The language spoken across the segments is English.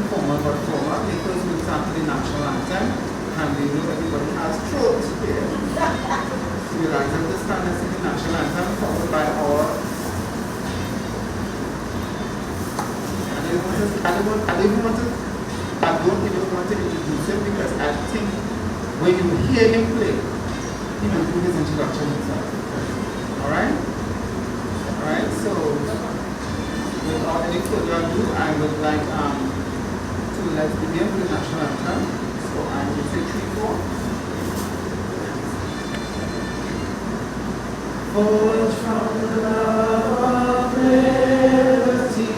informal but formal. They first will start with the national anthem, and they know everybody has throat here. So we'll ask them to stand and sing the national anthem, followed by our. I don't even want to introduce him because I think when you hear him play, he will do his introduction himself. Alright? Alright, so without any further ado, I would like to let's begin with the national anthem. So I will say 3, 4. Forged from the love of liberty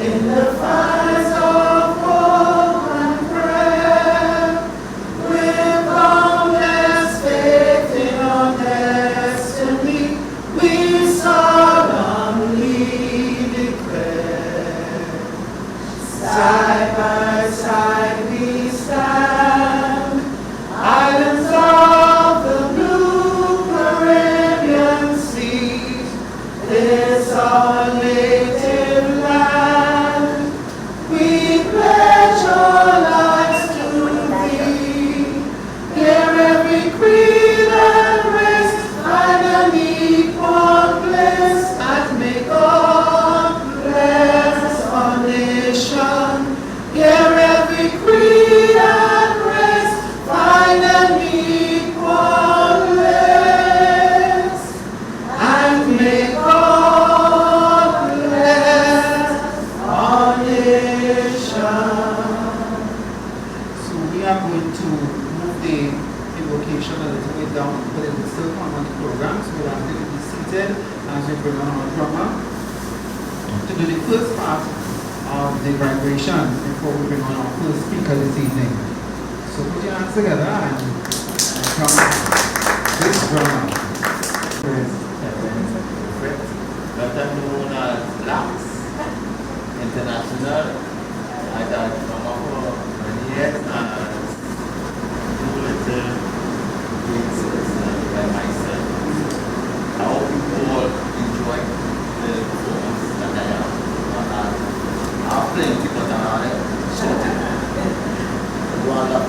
in the fires of war and prayer, with boundless faith in our destiny, we solemnly declare. Side by side we stand, islands of the blue Caribbean seas, this our native land. We pledge our lives to thee. Hear every creed and race, find an equal place, and may God bless our nation. Hear every creed and race, find an equal place, and may God bless our nation. So we are going to move the invocation a little bit down, but it will still come on the program. So we'll have to be seated as we bring on our drummer to do the first part of the vibration before we bring on our first speaker this evening. So put your hands together and come this drummer. Better known as LAX International. I got from over many years as two little dances by myself. I hope you all enjoy the performance that I have. I have plenty, but I have shorted. Voila.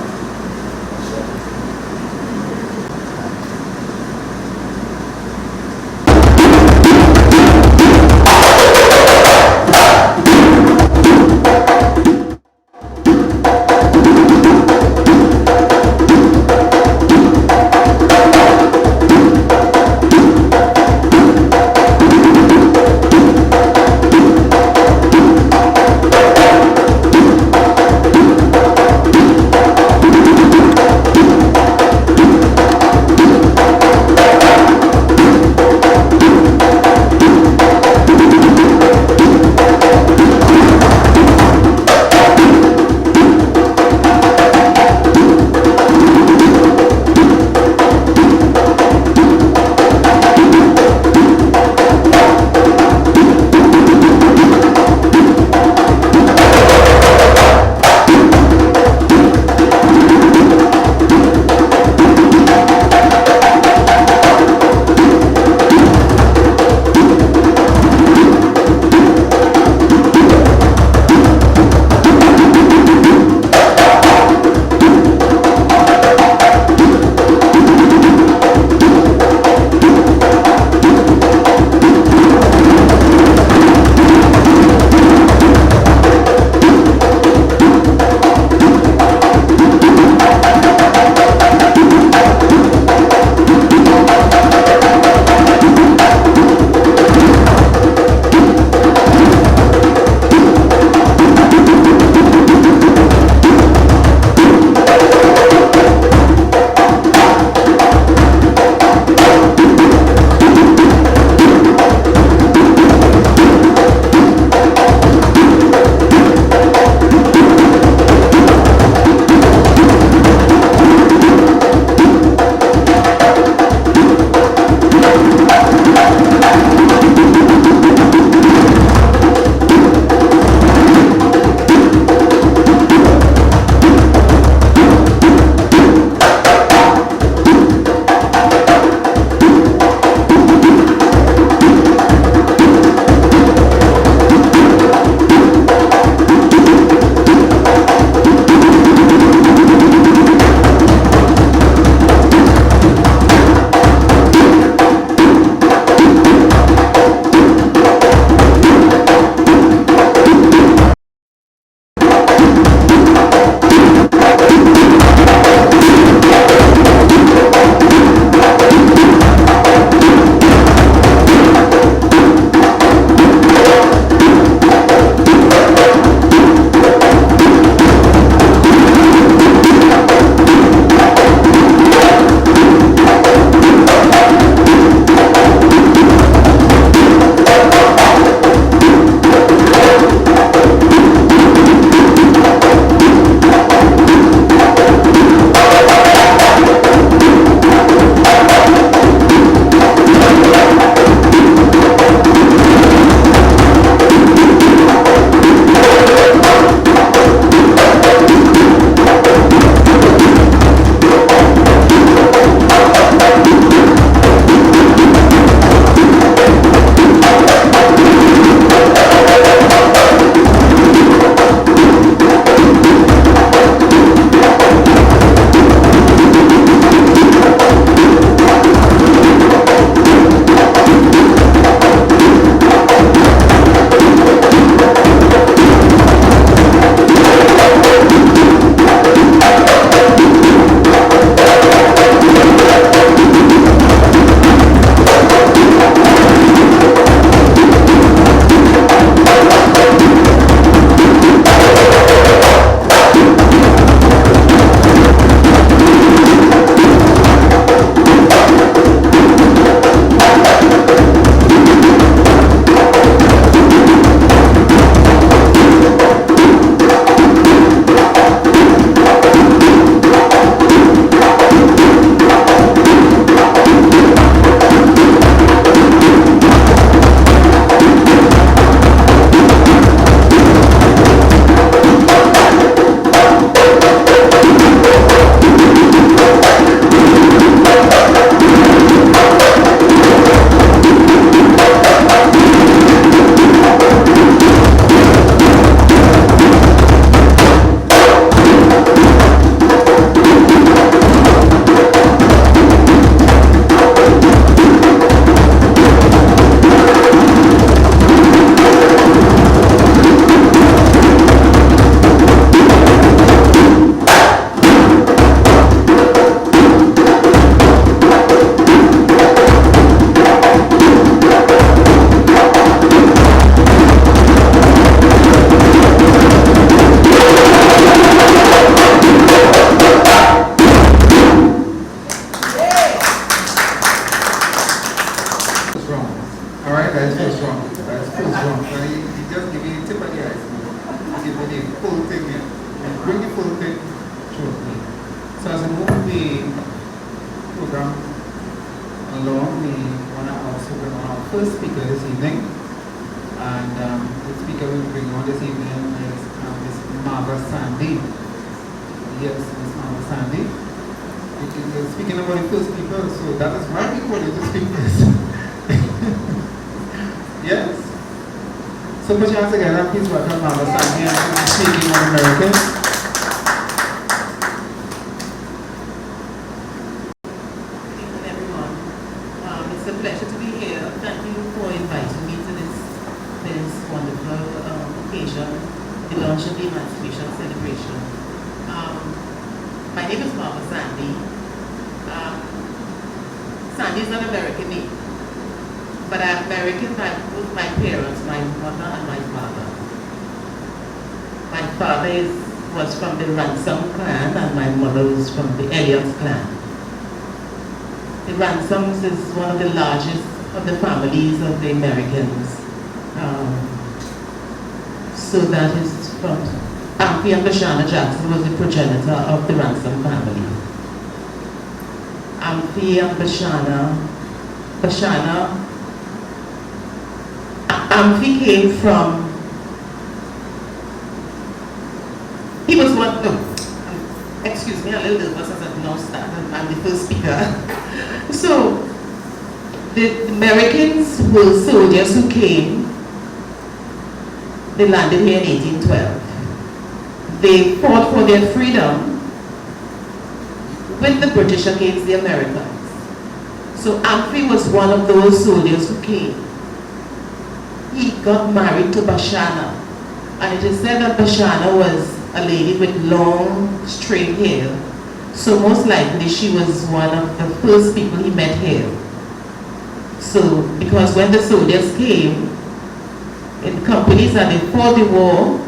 first speaker this evening. And the speaker we'll bring on this evening is Miss Marva Sandy. Yes, Miss Marva Sandy. Speaking about the first speaker, so that is why we call you the speakers. Yes. So put your hands together, please welcome Marva Sandy and speaking on Americans. The launch of the Emancipation celebration. My name is Mama Sandy. Sandy is an American name, but I'm American by both my parents, my mother and my father. My father was from the Ransom clan and my mother was from the Elliott clan. The Ransoms is one of the largest of the families of the Americans. So that is from Auntie and Bashana Jackson was the progenitor of the Ransom family. Auntie and Auntie came from, he was one, no, excuse me, a little nervous as I've now started, I'm the first speaker. So, the Americans were soldiers who came. They landed here in 1812. They fought for their freedom with the British against the Americans. So Amphi was one of those soldiers who came. He got married to Bashana. And it is said that Bashana was a lady with long, straight hair. So most likely she was one of the first people he met here. So, because when the soldiers came, in companies and before the war,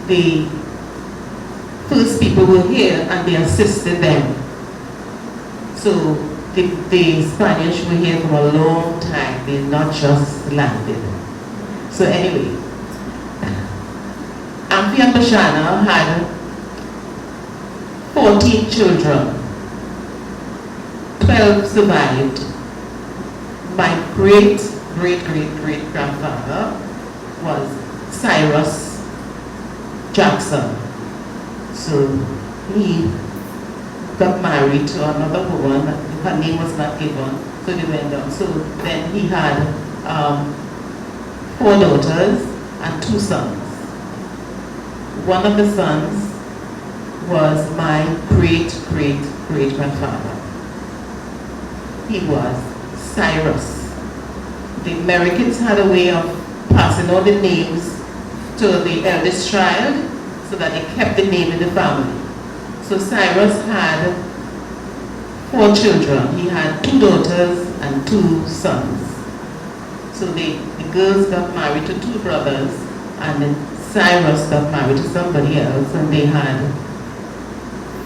the first people were here and they assisted them. So the Spanish were here for a long time, they not just landed. So anyway, Amphi and Bashana had 14 children, 12 survived. My great-great-great-great-grandfather was Cyrus Jackson. So he got married to another woman, her name was not given, so they went on. So then he had 4 daughters and 2 sons. One of the sons was my great-great-great-grandfather. He was Cyrus. The Americans had a way of passing all the names to the eldest child so that they kept the name in the family. So Cyrus had 4 children. He had 2 daughters and 2 sons. So the girls got married to 2 brothers and then Cyrus got married to somebody else and they had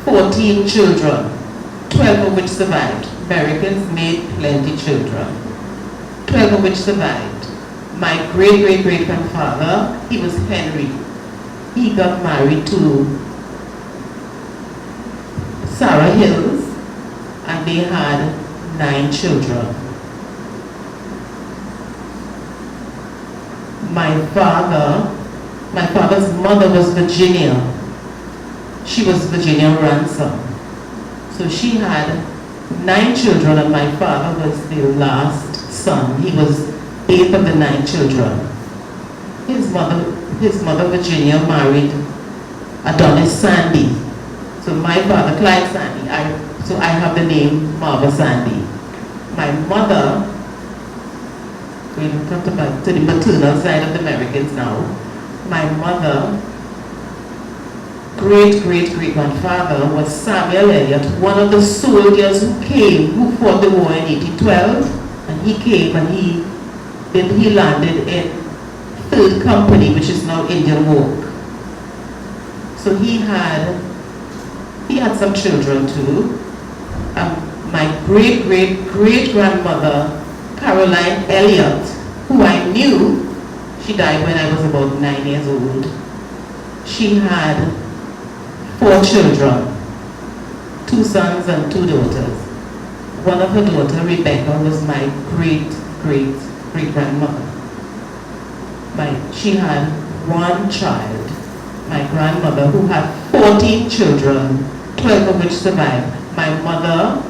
14 children, 12 of which survived. Americans made plenty children, 12 of which survived. My great-great-great-grandfather, he was Henry. He got married to Sarah Hills and they had 9 children. My father's mother was Virginia. She was Virginia Ransom. So she had 9 children and my father was the last son. He was 8th of the 9 children. His mother Virginia married Adonis Sandy. So my father, Clyde Sandy, so I have the name Marva Sandy. My mother, we'll talk about to the maternal side of the Americans now. My mother, great-great-great-grandfather was Samuel Elliott, one of the soldiers who fought the war in 1812, and he came and he landed in 3rd Company, which is now Indian Walk. So he had some children too. My great-great-great-grandmother, Caroline Elliott, who I knew, she died when I was about 9 years old. She had 4 children, 2 sons and 2 daughters. One of her daughters, Rebecca, was my great-grandmother. She had one child, my grandmother, who had 14 children, 12 of which survived. My mother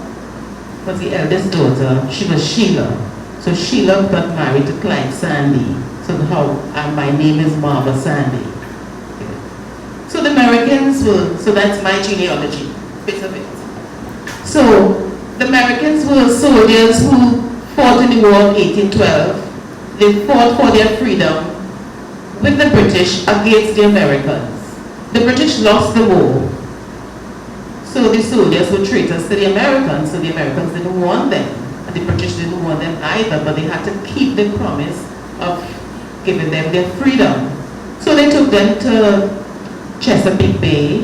was the eldest daughter. She was Sheila. So Sheila got married to Clyde Sandy. And my name is Marva Sandy. So the Americans so that's my genealogy, bit of it. So the Americans were soldiers who fought in the war of 1812. They fought for their freedom with the British against the Americans. The British lost the war. So the soldiers were traitors to the Americans, so the Americans didn't want them. And the British didn't want them either, but they had to keep the promise of giving them their freedom. So they took them to Chesapeake Bay.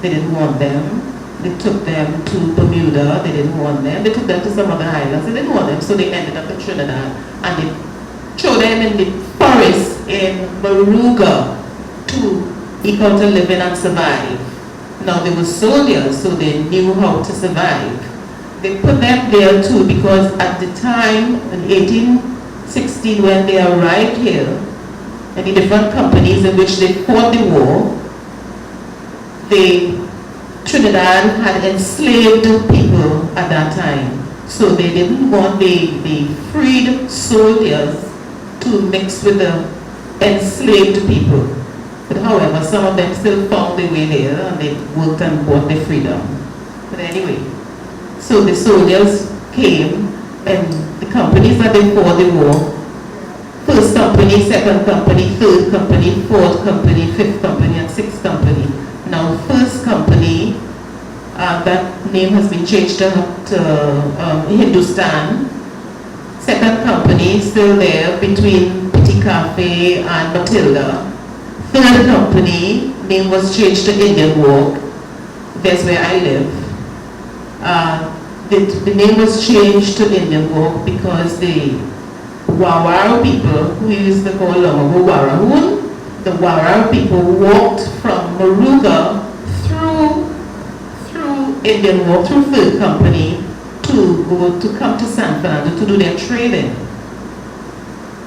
They didn't want them. They took them to Bermuda. They didn't want them. They took them to some other islands. They didn't want them, so they ended up in Trinidad. And they threw them in the forest in Moruga to eke out a living and survive. Now they were soldiers, so they knew how to survive. They put them there too because at the time, in 1816, when they arrived here, and the different companies in which they fought the war, Trinidad had enslaved people at that time. So they didn't want the freed soldiers to mix with the enslaved people. But however, some of them still found their way there and they worked and bought their freedom. But anyway, so the soldiers came and the companies that they fought the war, first company, second company, third company, fourth company, fifth company, and sixth company. Now, first company, that name has been changed to Hindustan. Second company, still there between Petit Cafe and Matilda. Third company, name was changed to Indian Walk. That's where I live. The name was changed to Indian Walk because the Warao people, who used to call Longago Warahun, the Warao people walked from Moruga through Indian Walk, through Third Company, to come to San Fernando to do their trading.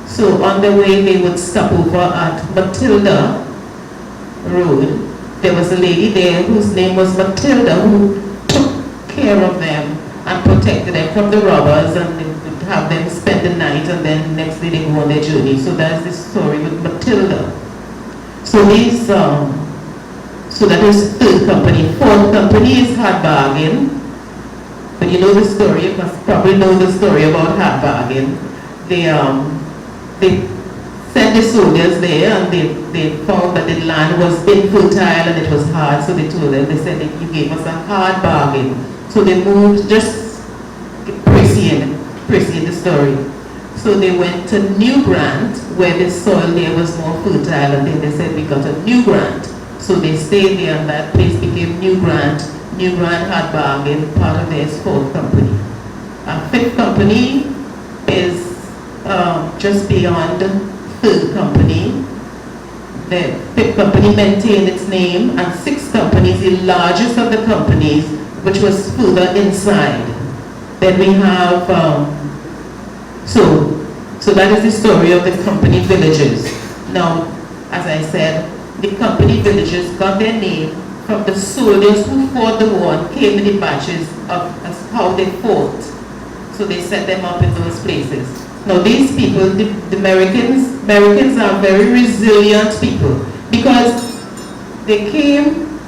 So on the way they would stop over at Matilda Road. There was a lady there whose name was Matilda who took care of them and protected them from the robbers, and they would have them spend the night and then next day they go on their journey. So that's the story with Matilda. So so that is Third Company. Fourth Company is Hard Bargain. But you know the story, you must probably know the story about Hard Bargain. They sent the soldiers there and they found that the land was infertile and it was hard, so they told them, they said that you gave us a hard bargain. So they moved, just appreciate the story. So they went to New Grant, where the soil there was more fertile, and then they said, we got a New Grant. So they stayed there and that place became New Grant. New Grant Hard Bargain, part of their Fourth Company. Fifth Company is just beyond Third Company. The Fifth Company maintained its name, and Sixth Company is the largest of the companies, which was further inside. Then we have, so that is the story of the company villages. Now, as I said, the company villages got their name from the soldiers who fought the war and came in the batches of how they fought. So they set them up in those places. Now these people, the Americans are very resilient people because they came,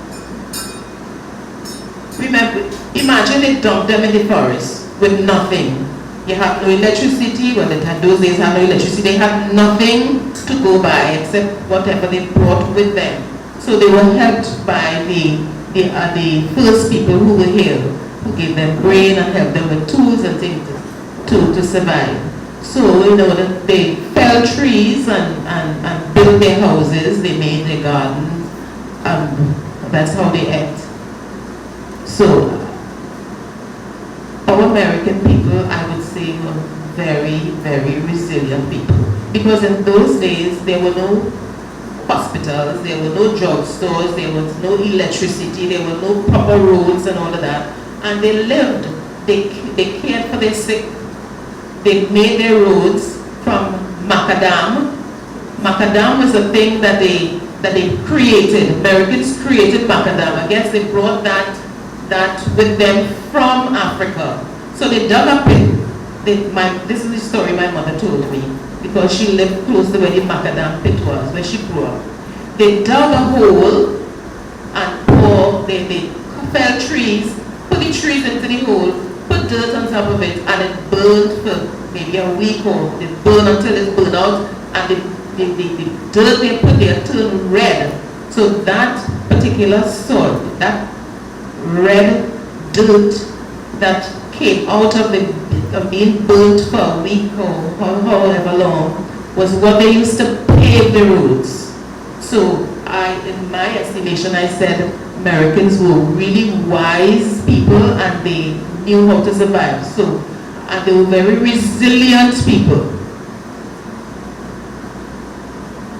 remember, imagine they dumped them in the forest with nothing. You have no electricity, well those days had no electricity, they had nothing to go by except whatever they brought with them. So they were helped by the first people who were here, who gave them grain and helped them with tools and things to survive. So, they fell trees and built their houses, they made their gardens, that's how they ate. So, our American people, I would say, were very, very resilient people. Because in those days, there were no hospitals, there were no drugstores, there was no electricity, there were no proper roads and all of that. And they lived, they cared for their sick they made their roads from macadam. Macadam was a thing that they created. Americans created macadam. I guess they brought that with them from Africa. So they dug a pit. This is the story my mother told me, because she lived close to where the macadam pit was, where she grew up. They dug a hole and they felled trees, put the trees into the hole, put dirt on top of it, and it burned for maybe a week, or it burned until it burned out, and the dirt they put there turned red. So that particular soil, that red dirt that came out of being burnt for a week or however long, was what they used to pave the roads. So in my estimation, I said Americans were really wise people and they knew how to survive. So, and they were very resilient people.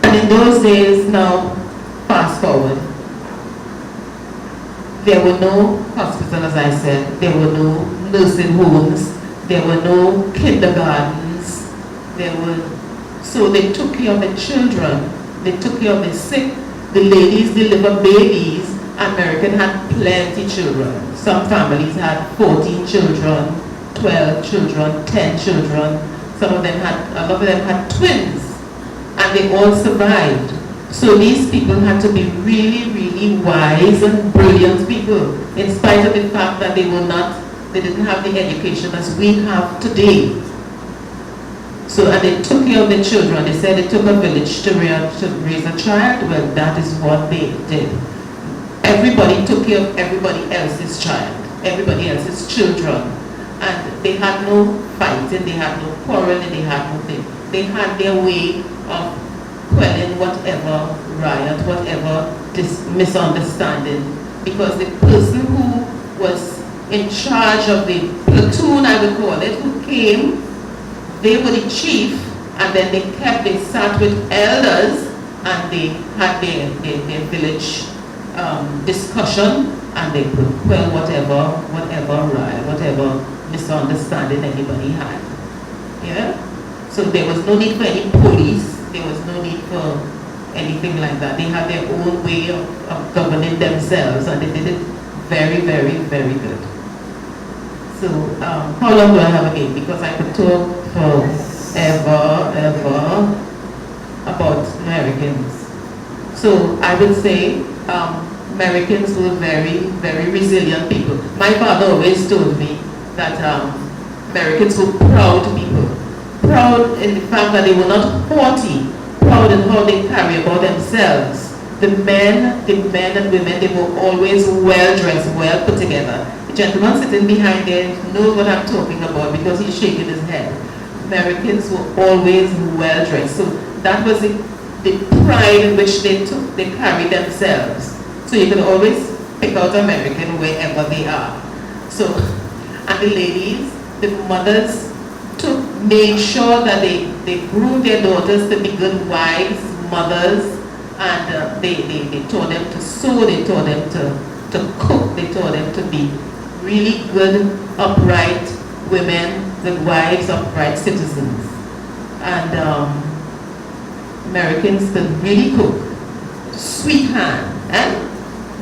And in those days, now, fast forward, there were no hospitals, as I said, there were no nursing homes, there were no kindergartens, so they took care of the children, they took care of the sick, the ladies delivered babies. American had plenty children. Some families had 14 children, 12 children, 10 children. A lot of them had twins, and they all survived. So these people had to be really, really wise and brilliant people, in spite of the fact that they didn't have the education as we have today. So, and they took care of the children. They said it took a village to raise a child. Well, that is what they did. Everybody took care of everybody else's child, everybody else's children. And they had no fighting, they had no quarreling, they had nothing. They had their way of quelling whatever riot, whatever misunderstanding. Because the person who was in charge of the platoon, I would call it, who came, they were the chief, and then they sat with elders, and they had their village discussion, and they could quell whatever riot, whatever misunderstanding anybody had. Yeah? So there was no need for any police, there was no need for anything like that. They had their own way of governing themselves, and they did it very, very, very good. So, how long do I have again? Because I could talk forever about Americans. So I would say Americans were very, very resilient people. My father always told me that Americans were proud people. Proud in the fact that they were not haughty, proud in how they carry about themselves. The men and women, they were always well dressed, well put together. The gentleman sitting behind there knows what I'm talking about because he's shaking his head. Americans were always well dressed. So that was the pride in which they carried themselves. So you can always pick out American wherever they are. So, and the ladies, the mothers made sure that they groomed their daughters to be good wives, mothers, and they taught them to sew, they taught them to cook, they taught them to be really good, upright women, good wives, upright citizens. And Americans could really cook. Sweet hand.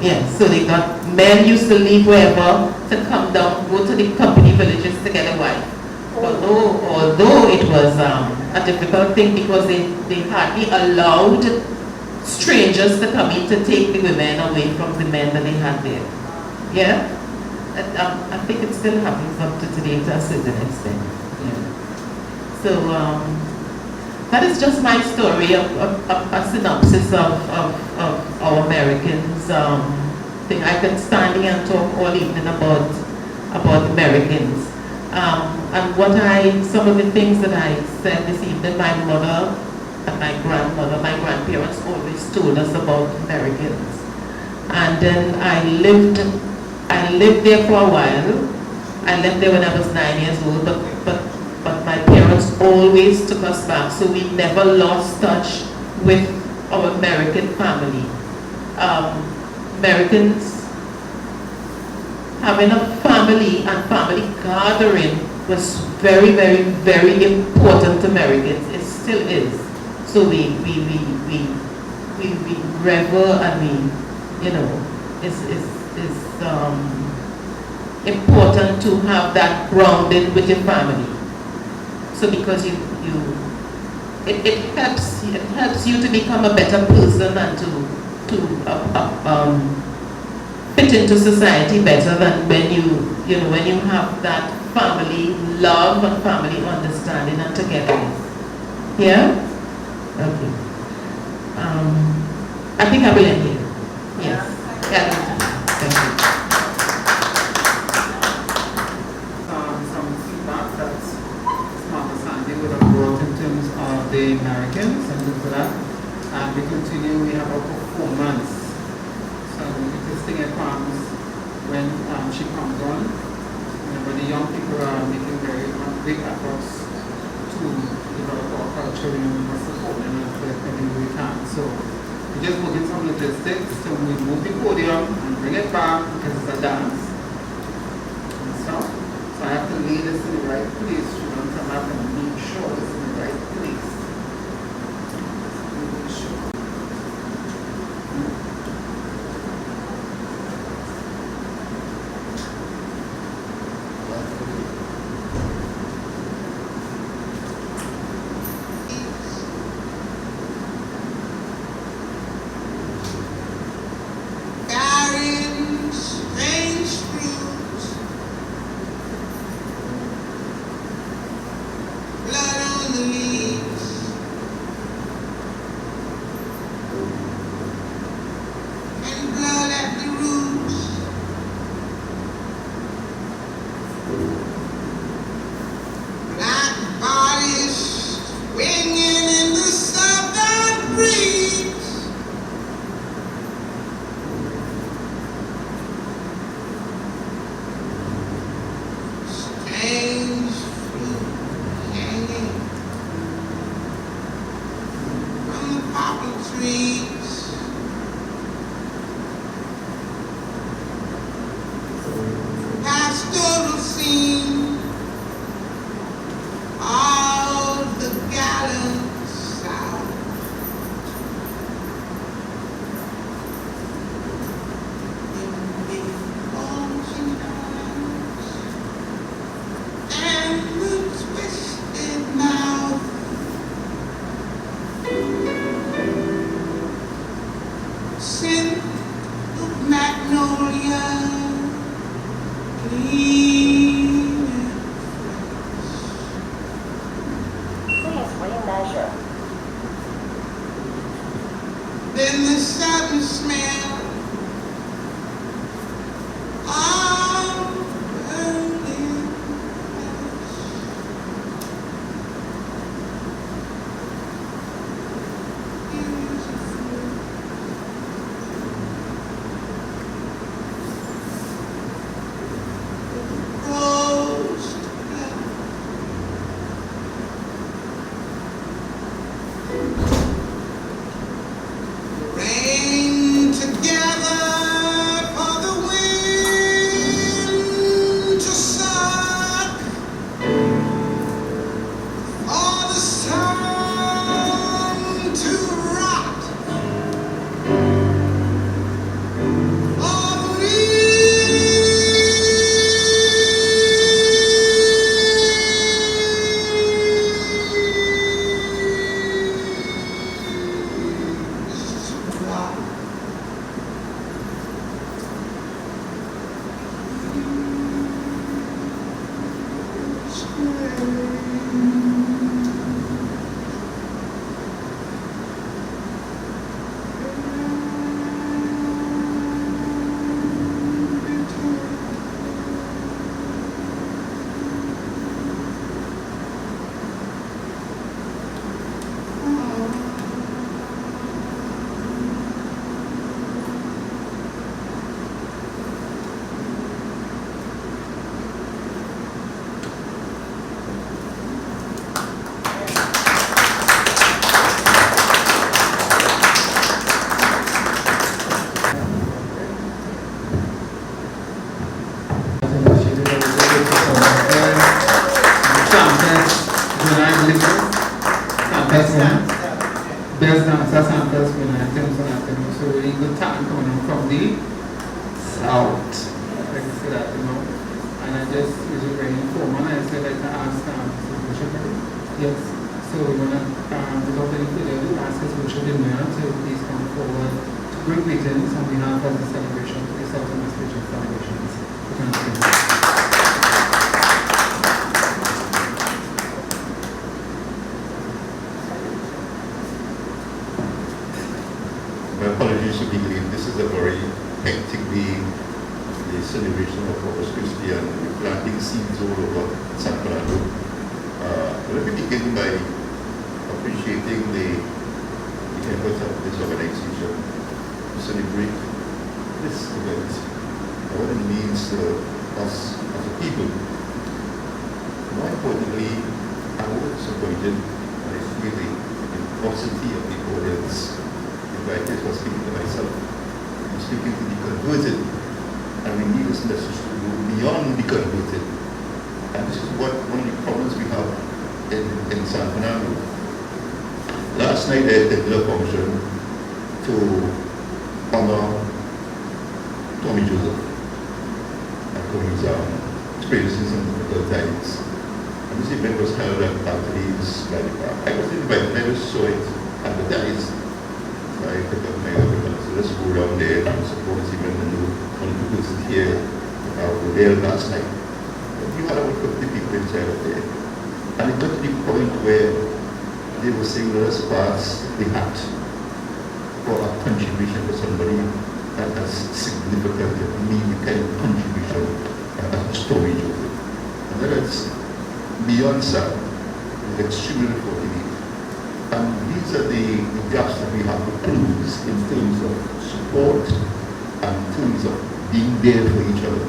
Yes, so they got, men used to leave wherever to come down, go to the company villages to get a wife. Although it was a difficult thing because they hardly allowed strangers to come in to take the women away from the men that they had there. Yeah? I think it still happens up to today to a certain extent. Yeah. So that is just my story of a synopsis of our Americans. I could stand here and talk all evening about Americans. And some of the things that I said this evening, my mother and my grandmother, my grandparents always told us about Americans. And then I lived there for a while. I left there when I was 9 years old, but my parents always took us back, so we never lost touch with our American family. Americans having a family and family gathering was very, very, very important to Americans. It still is. So we revel and we, you know, it's important to have that grounded with your family. So because it helps you to become a better person and to fit into society better than when when you have that family love and family understanding and togetherness. Yeah? Okay. I think I will end here. Yes. Yeah. Thank you. Some feedback that Mama Sandy would have brought in terms of the Americans and things like that. And we continue, we have a performance. So this thing it comes when she comes on. When the young people are making very big efforts to develop our culture, we must support them as every way we can. So we just work in some logistics to move the podium and bring it back because it's a dance and stuff. So I have to lay this in the right place. She don't come up and make sure it's in the right place. Make sure. from the South. like I said that, and I just was very informal, and I said like to ask Bishop. Yes. So we're gonna, without any further ado, ask His Worship in Mayor to please come forward to bring greetings on behalf of the celebration, the South Emancipation celebrations. My apologies to be late. This is a very hectic day. The celebration of Corpus Christi and we're planting seeds all over San Fernando. Let me begin by appreciating the efforts of this organization to celebrate this event and what it means to us as a people. More importantly, I was disappointed when I see the paucity of the audience. I just was speaking to myself. I'm speaking to the converted. And we need this message to go beyond the converted. And this is one of the problems we have in San Fernando. Last night I attended a function to honor Tommy Joseph and Tommy's experiences in difficult times. And this event was held at Anthony's Valley Park. I was invited, I just saw it advertised. I picked up my other, so let's go down there and support this event and do one of the persons here were there last night. But you had about 50 people inside of there. And it got to the point where they were saying, let us pass the hat for a contribution to somebody that has significant, meaningful contribution as a story Joseph. And that is beyond sad. It's extremely unfortunate. And these are the gaps that we have to close in terms of support and in terms of being there for each other.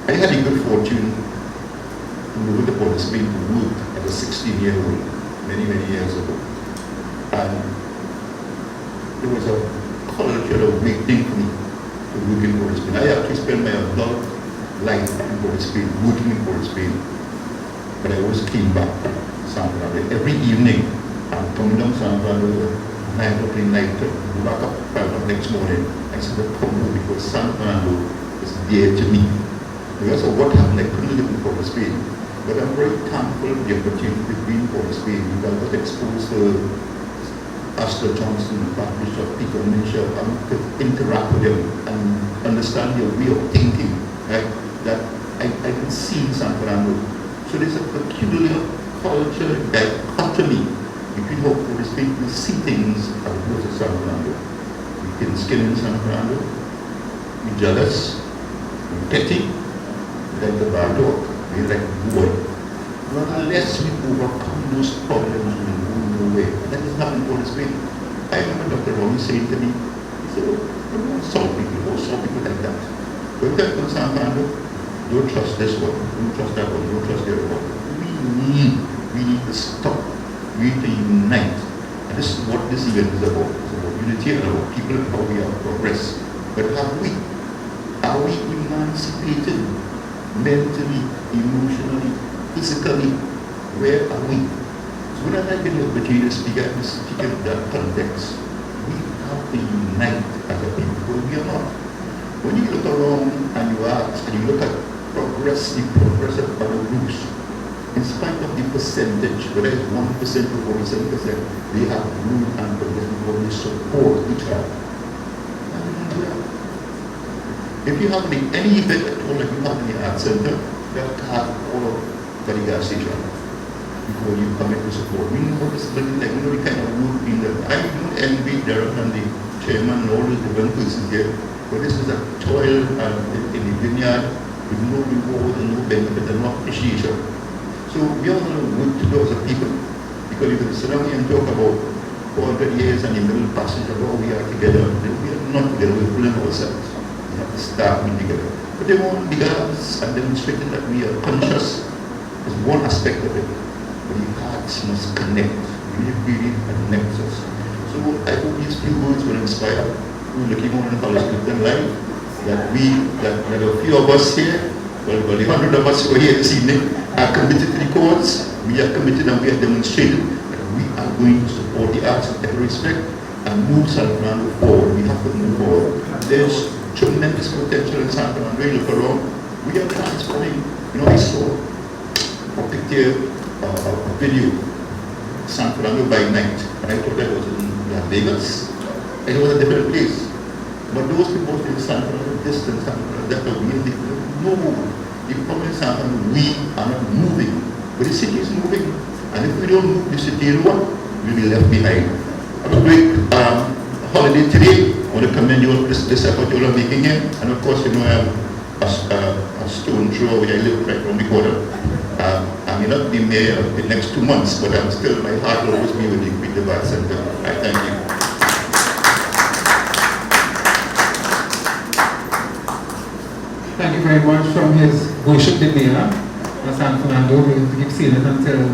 I had a good fortune to move upon the Spain to work as a 16-year-old many years ago. And there was a culture of waiting for me to work in Port Spain. I actually spent my adult life in Port Spain, working in Port Spain. But I always came back to San Fernando every evening. I'm coming down San Fernando, 9 o'clock at night, go back up 5 o'clock next morning. I said, come home because San Fernando is dear to me. Because of what happened, I couldn't live in Port Spain. But I'm very thankful for the opportunity to be in Port Spain because I got exposed to Pastor Johnson, Bishop Peter Minshew, and to interact with them and understand their way of thinking, right? That I can see in San Fernando. So there's a peculiar culture dichotomy between how Port Spain we see things as opposed to San Fernando. We can skin in San Fernando, we're jealous, we're petty, we like the bad dog, we like boy. But unless we overcome those problems, we will go nowhere. And that is not in Port Spain. I remember Dr. Ronnie saying to me, he said, don't solve people like that. When you come to San Fernando, don't trust this one, don't trust that one, don't trust the other one. We need to stop. We need to unite. And this is what this event is about. It's about unity and about people and how we have progress. But are we emancipated mentally, emotionally, physically? Where are we? So when I get the opportunity to speak, I speak in that context. We have to unite as a people, but we are not. When you look around and you ask and you look at the progress of other groups, in spite of the percentage, whether it's 1% or 47%, they have room and progress because they support each other. If you have any event at all, like you have in the art center, they'll card all over the gas station before you come in to support. We know what this building like, we know the kind of work being done. I don't envy Derek and the chairman and all those different persons here, but this is a toil in the vineyard with no reward and no benefit and no appreciation. So we all know work to do as a people, because you can sit down here and talk about 400 years and the middle passage of how we are together. We are not together, we're fooling ourselves. We have to start being together. But they want the guys and demonstrating that we are conscious is one aspect of it. But the hearts must connect. Really connects us. So I hope these few words will inspire. We're looking on in Hollis Clifton Live, that a few of us here, well, the 100 of us who are here this evening are committed to the cause. We are committed and we are demonstrating that we are going to support the arts in every respect, and and move San Fernando forward. We have to move forward. There's tremendous potential in San Fernando. You look around, we are transforming. You know, I saw a picture, a video, San Fernando by night, and I thought I was in Las Vegas. It was a different place. But those people in San Fernando, distant San Fernando, that are really no. The problem in San Fernando, we are not moving. But the city is moving. And if we don't move the city, we'll be left behind. Have a great holiday today. I want to commend you on this effort you are making here. And of course, you know, I have a stone throw where I live right around the corner. I may not be mayor in the next 2 months, but I'm still, my heart will always be with the Greek Debate Center. I thank you. Thank you very much. From his worship the mayor of San Fernando, we'll keep seeing it until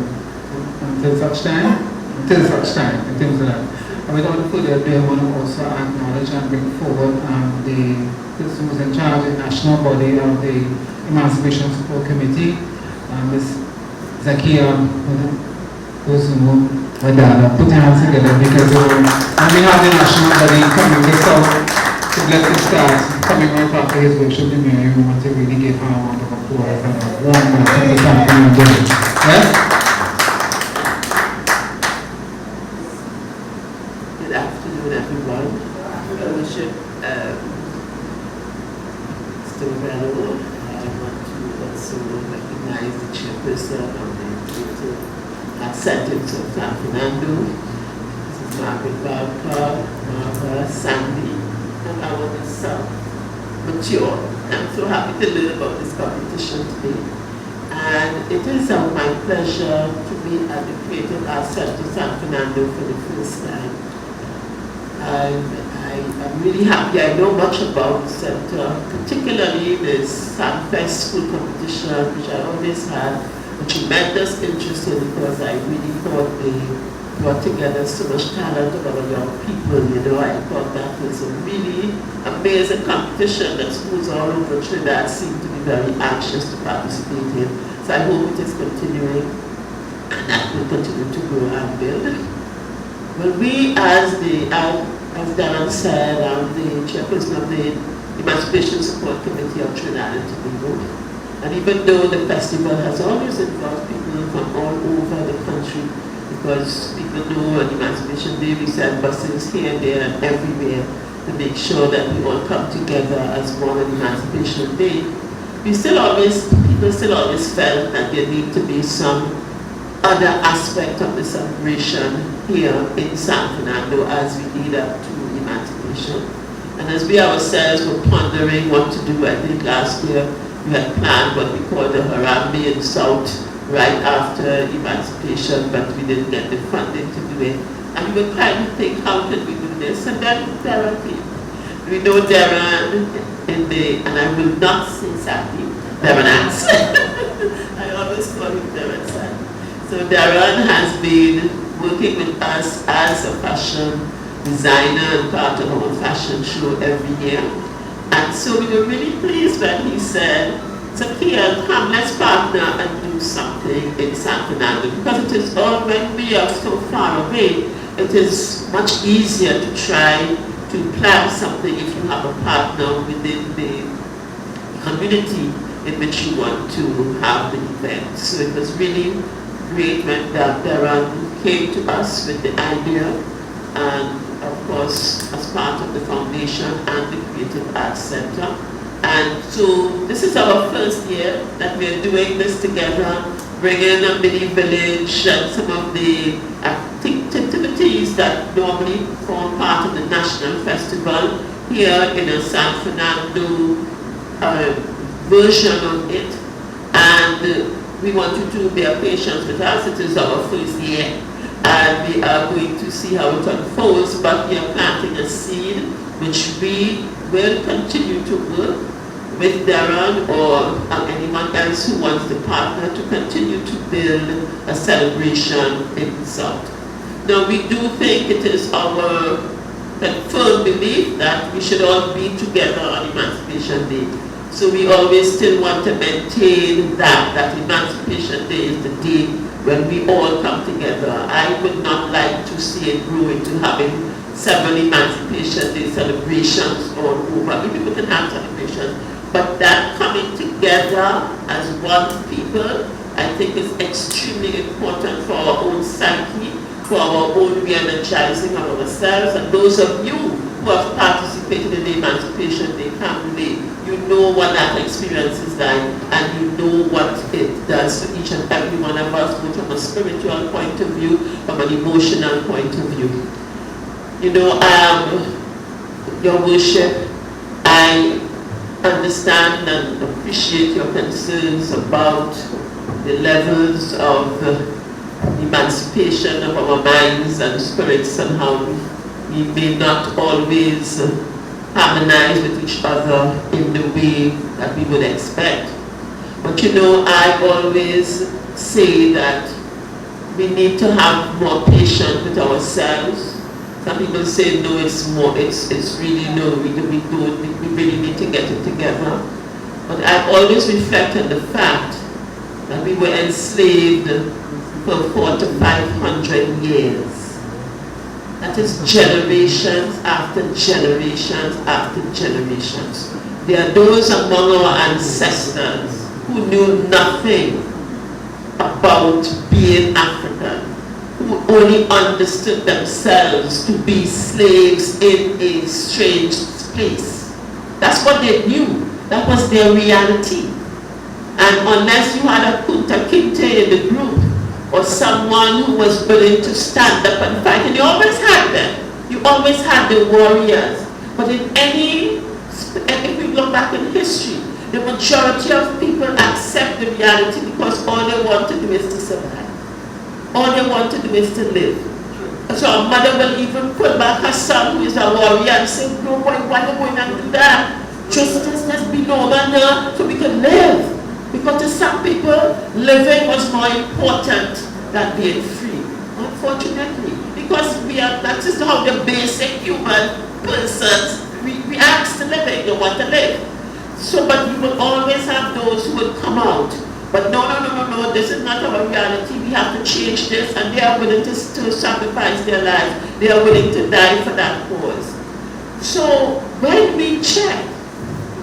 such time, in terms of that. And without further ado, I want to also acknowledge and bring forward the person who's in charge of the national body of the Emancipation Support Committee, Ms. Zakia, those who put their hands together because when we have the national body coming to South to bless his stars, coming right after his worship the mayor, we want to really give her a round of applause and a warm welcome to San Fernando. Yes? Good afternoon, everyone. Fellowship, Mr. Revelo. I want to also recognize the chairperson of the Greater Sentence of San Fernando. This is Margaret Barker, Martha, Sandy, and our mature. I'm so happy to learn about this competition today. And it is my pleasure to be at the Creative Arts Center San Fernando for the first time. I'm really happy. I know much about the center, particularly the Sandfest School Competition, which I always had a tremendous interest in because I really thought they brought together so much talent of our young people. You know, I thought that was a really amazing competition that schools all over Trinidad seem to be very anxious to participate in. So I hope it is continuing and that will continue to grow and build. Well, we, as Darren said, I'm the chairperson of the Emancipation Support Committee of Trinidad and Tobago. And even though the festival has always involved people from all over the country, because people know on Emancipation Day we send buses here, there, and everywhere to make sure that we all come together as one on Emancipation Day. People still always felt that there need to be some other aspect of the celebration here in San Fernando as we lead up to Emancipation. And as we ourselves were pondering what to do, I think last year we had planned what we called the Harambe in South right after Emancipation, but we didn't get the funding to do it. And we were trying to think, how can we do this? And then Darren came. We know Darren and I will not say Sandy, Darren Ants. I always call him Darren Sandy. So Darren has been working with us as a fashion designer and part of our fashion show every year. And so we were really pleased when he said, Zakia, come, let's partner and do something in San Fernando. Because it is all, when we are so far away, it is much easier to try to plan something if you have a partner within the community in which you want to have the event. So it was really great when Darren came to us with the idea, and of course as part of the foundation and the Creative Arts Center. And so this is our first year that we're doing this together, bringing a mini village and some of the activities that normally form part of the National Festival here in a San Fernando version of it. And we want you to bear patience with us. It is our first year and we are going to see how it unfolds, but we are planting a seed which we will continue to work with Darren or anyone else who wants to partner to continue to build a celebration in the South. Now we do think it is our firm belief that we should all be together on Emancipation Day. So we always still want to maintain that Emancipation Day is the day when we all come together. I would not like to see it grow into having several Emancipation Day celebrations all over. Maybe people can have celebrations, but that coming together as one people, I think is extremely important for our own psyche, for our own re-energizing of ourselves. And those of you who have participated in the Emancipation Day campaign, you know what that experience is like, and you know what it does to each and every one of us, both from a spiritual point of view, from an emotional point of view. You know, Your Worship, I understand and appreciate your concerns about the levels of emancipation of our minds and spirits, and how we may not always harmonize with each other in the way that we would expect. But you know, I always say that we need to have more patience with ourselves. Some people say no, it's really no, we really need to get it together. But I always reflect on the fact that we were enslaved for 400 to 500 years. That is generations after generations after generations. There are those among our ancestors who knew nothing about being African, who only understood themselves to be slaves in a strange place. That's what they knew. That was their reality. And unless you had a Kunta Kinte in the group, or someone who was willing to stand up and fight, and you always had them. You always had the warriors. But if we look back in history, the majority of people accept the reality because all they want to do is to survive. All they want to do is to live. So a mother will even put back her son who is a warrior and say, no boy, why are you going and do that? Just let's be normal now so we can live. Because to some people, living was more important than being free, unfortunately. Because that is how the basic human persons reacts to living, they want to live. So, but you will always have those who will come out. But no, this is not our reality, we have to change this, and they are willing to sacrifice their lives. They are willing to die for that cause. So, when we check,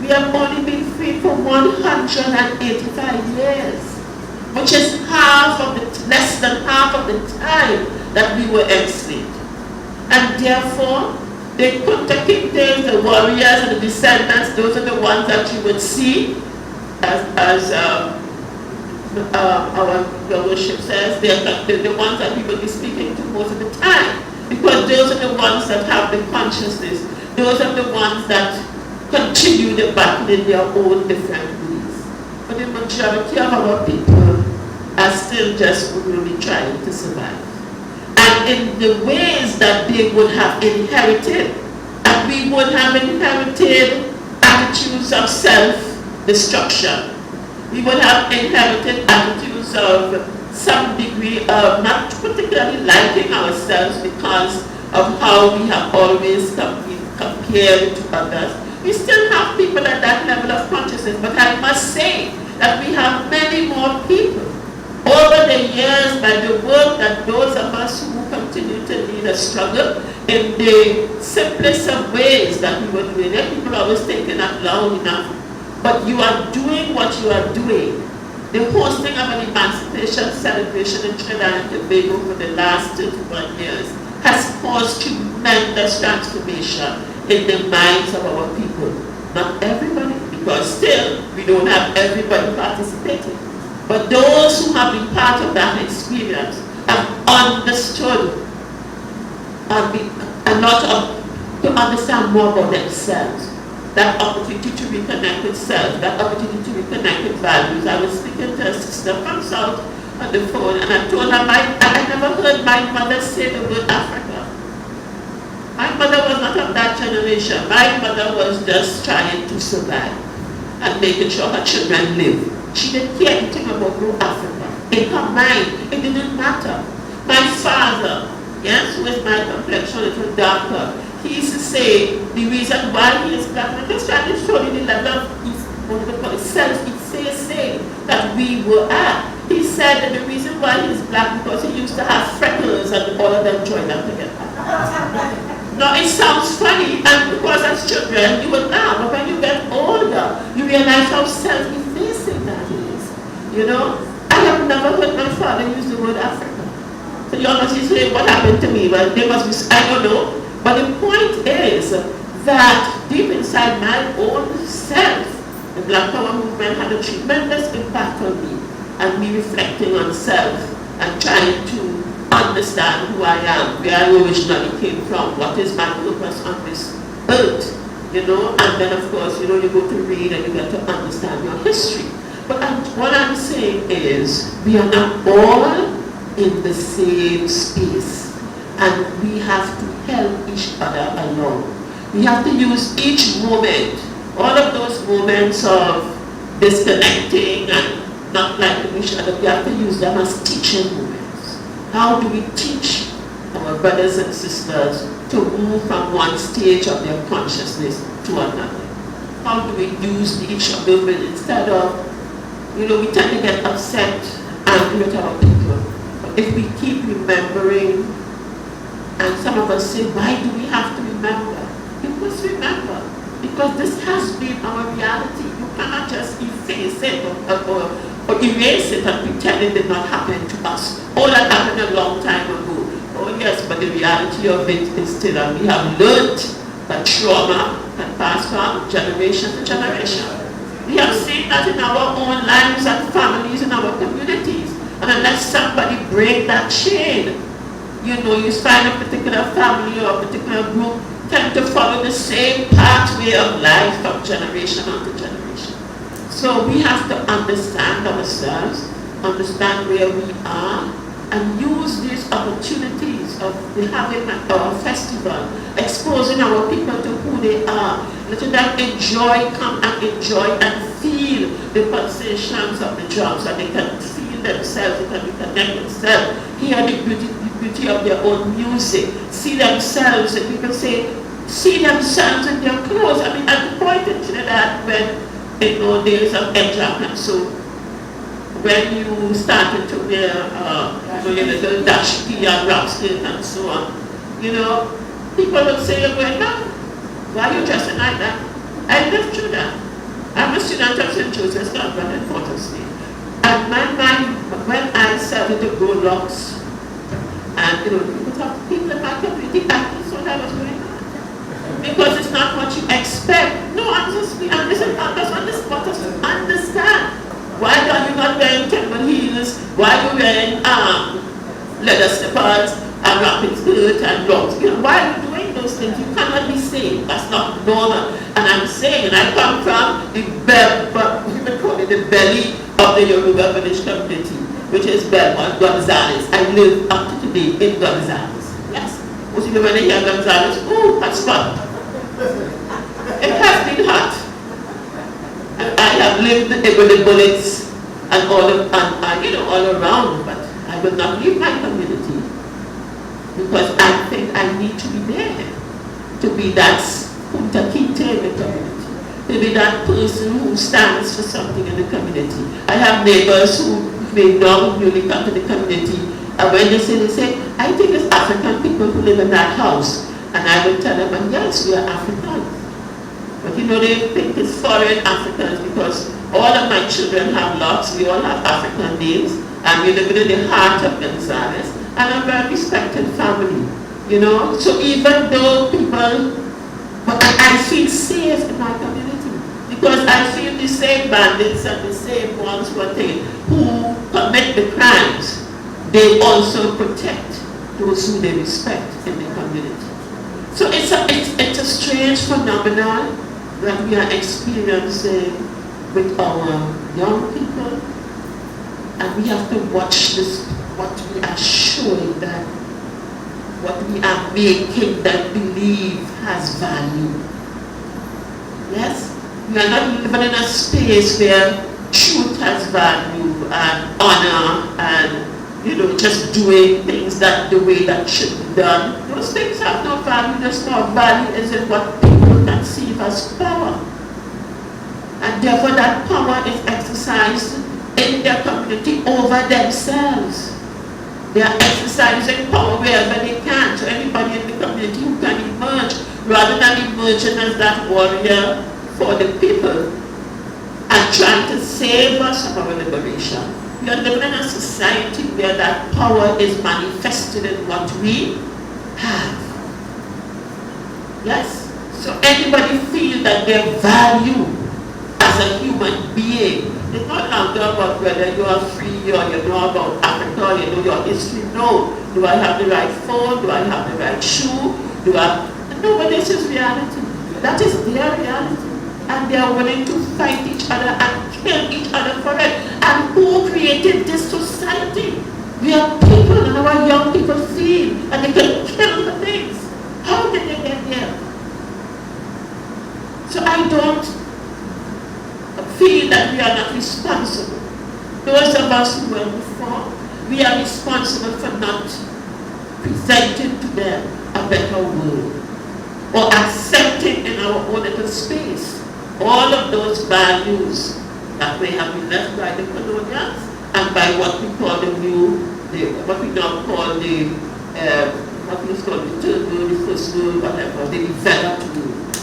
we have only been free for 185 years, which is less than half of the time that we were enslaved. And therefore, the Kunta Kintes, the warriors and the descendants, those are the ones that you would see, as our worship says, they're the ones that we will be speaking to most of the time, because those are the ones that have the consciousness, those are the ones that continue the battle in their own different ways. But the majority of our people are still just really trying to survive. And in the ways that they would have inherited, and we would have inherited attitudes of self-destruction. We would have inherited attitudes of some degree of not particularly liking ourselves because of how we have always compared to others. We still have people at that level of consciousness, but I must say that we have many more people over the years by the work that those of us who continue to lead a struggle in the simplest of ways that we were doing it. People are always thinking not loud enough, but you are doing what you are doing. The hosting of an emancipation celebration in Trinidad and Tobago for the last 31 years has caused tremendous transformation in the minds of our people. Not everybody, because still we don't have everybody participating. But those who have been part of that experience have understood to understand more about themselves. That opportunity to reconnect with self, that opportunity to reconnect with values. I was speaking to a sister from South on the phone, and I told her I never heard my mother say the word Africa. My mother was not of that generation. My mother was just trying to survive and making sure her children live. She didn't care anything about no Africa. In her mind, it didn't matter. My father, yes, who is my complexion a little darker, he used to say the reason why he is black, and I'm just trying to show you the level of self-say that we were at. He said that the reason why he is black because he used to have freckles and all of them joined up together. Now it sounds funny, and because as children you would laugh, but when you get older, you realize how self-effacing that is. You know? I have never heard my father use the word Africa. So you must be saying, what happened to me? Well, they must be, I don't know. But the point is that deep inside my own self, the Black Power movement had a tremendous impact on me, and me reflecting on self and trying to understand who I am, where I originally came from, what is my purpose on this earth, you know, and then of course, you know, you go to read and you get to understand your history. But what I'm saying is, we are not all in the same space, and we have to help each other along. We have to use each moment, all of those moments of disconnecting and not liking each other, we have to use them as teaching moments. How do we teach our brothers and sisters to move from one stage of their consciousness to another? How do we use each of them instead of, you know, we tend to get upset and angry with our people. But if we keep remembering, and some of us say, why do we have to remember? You must remember, because this has been our reality. You cannot just efface it or erase it and pretend it did not happen to us. Oh, that happened a long time ago. Oh yes, but the reality of it is still, and we have learned that trauma can pass from generation to generation. We have seen that in our own lives and families, in our communities. And unless somebody break that chain, you know, you find a particular family or a particular group tend to follow the same pathway of life from generation onto generation. So we have to understand ourselves, understand where we are, and use these opportunities of having our festival, exposing our people to who they are, letting them come and enjoy and feel the pulsations of the drums, and they can feel themselves, they can reconnect themselves, hear the beauty of their own music, see themselves, and people say, see themselves in their clothes. I mean, I pointed to that when, you know, days of enjambment. So when you started to wear, you know, your little dashiki and wrap skirt and so on, you know, people would say, you're going, no, why are you dressing like that? I lived through that. I'm a student of St. Joseph's Convent in Port of Spain. And my mind, when I started to grow locks, and you know, people in my community, that's what I was going on. Because it's not what you expect. No, I'm just understand. Why are you not wearing camel heels? Why are you wearing leather slippers and wrapping skirt and long? You know, why are you doing those things? You cannot be saying that's not normal. And I'm saying I come from the belly of the Yoruba village community, which is Belmont, Gonzales. I live up to today in Gonzales. Yes. Most people when they hear Gonzales, oh, that's fun. It has been hot. And I have lived with the bullets and all around, but I will not leave my community because I think I need to be there, to be that punta quinte in the community, to be that person who stands for something in the community. I have neighbors who may not really come to the community, and when they say, I think it's African people who live in that house. And I will tell them, yes, we are Africans. But you know, they think it's foreign Africans because all of my children have lots, we all have African names, and we live in the heart of Gonzales, and a very respected family, you know. So even though people, but I feel safe in my community because I feel the same bandits and the same ones who commit the crimes, they also protect those who they respect in the community. So it's a strange phenomenon that we are experiencing with our young people, and we have to watch this, what we are showing them, what we are making them believe has value. Yes? We are not living in a space where truth has value and honor and, you know, just doing things the way that should be done. Those things have no value. There's no value is in what people conceive as power. And therefore that power is exercised in their community over themselves. They are exercising power wherever they can. So anybody in the community who can emerge, rather than emerging as that warrior for the people and trying to save us from our liberation. We are living in a society where that power is manifested in what we have. Yes? So anybody feel that their value as a human being, it's no longer about whether you are free or you know about Africa or you know your history. No. Do I have the right phone? Do I have the right shoe? No, but this is reality. That is their reality. And they are willing to fight each other and kill each other for it. And who created this society? We are people and our young people feel and they can kill for things. How did they get here? So I don't feel that we are not responsible. Those of us who were before, we are responsible for not presenting to them a better world or accepting in our own little space all of those values that may have been left by the colonials and by what we call what we now call the third world, the first world, whatever, the developed world.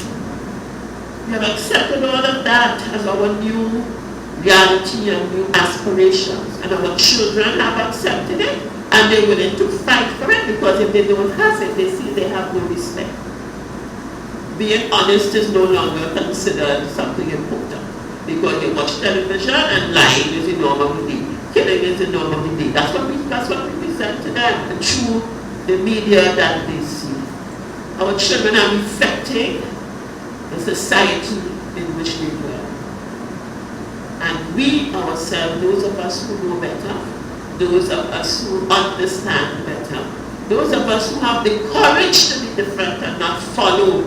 We have accepted all of that as our new reality and new aspirations. And our children have accepted it and they're willing to fight for it because if they don't have it, they see they have no respect. Being honest is no longer considered something important because they watch television and lying is the norm of the day. Killing is the norm of the day. That's what we present to them and through the media that they see. Our children are reflecting the society in which they dwell. And we ourselves, those of us who know better, those of us who understand better, those of us who have the courage to be different and not follow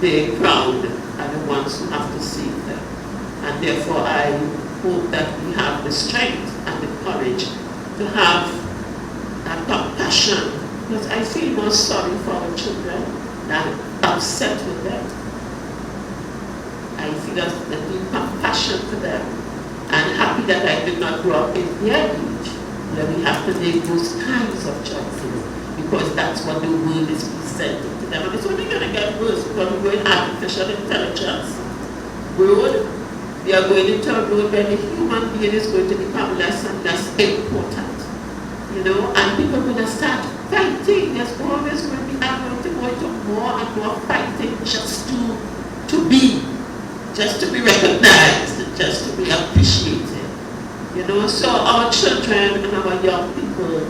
the crowd, are the ones who have to save them. And therefore I hope that we have the strength and the courage to have that compassion, because I feel more sorry for our children than upset with them. I feel that deep compassion for them and happy that I did not grow up in their age where we have to make those kinds of choices because that's what the world is presenting to them. And it's only going to get worse because we're going artificial intelligence world. We are going into a world where the human being is going to become less and less important. And people are going to start fighting. There's always going to be go into more and more fighting just to be recognized, just to be appreciated. So our children and our young people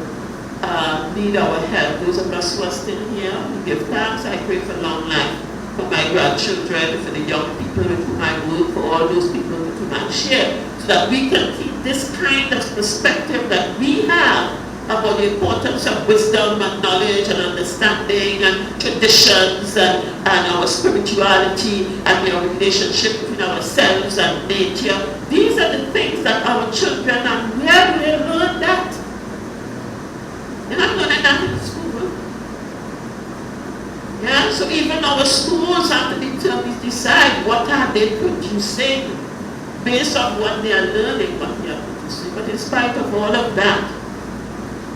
need our help. Those of us who are still here, we give thanks. I pray for long life for my grandchildren, for the young people with whom I work, for all those people with whom I share, so that we can keep this kind of perspective that we have about the importance of wisdom and knowledge and understanding and traditions and our spirituality and our relationship between ourselves and nature. These are the things that our children and where do they learn that? They're not learning that in school. Yeah, so even our schools have to decide what are they producing based on what they are learning, what they are producing. But in spite of all of that,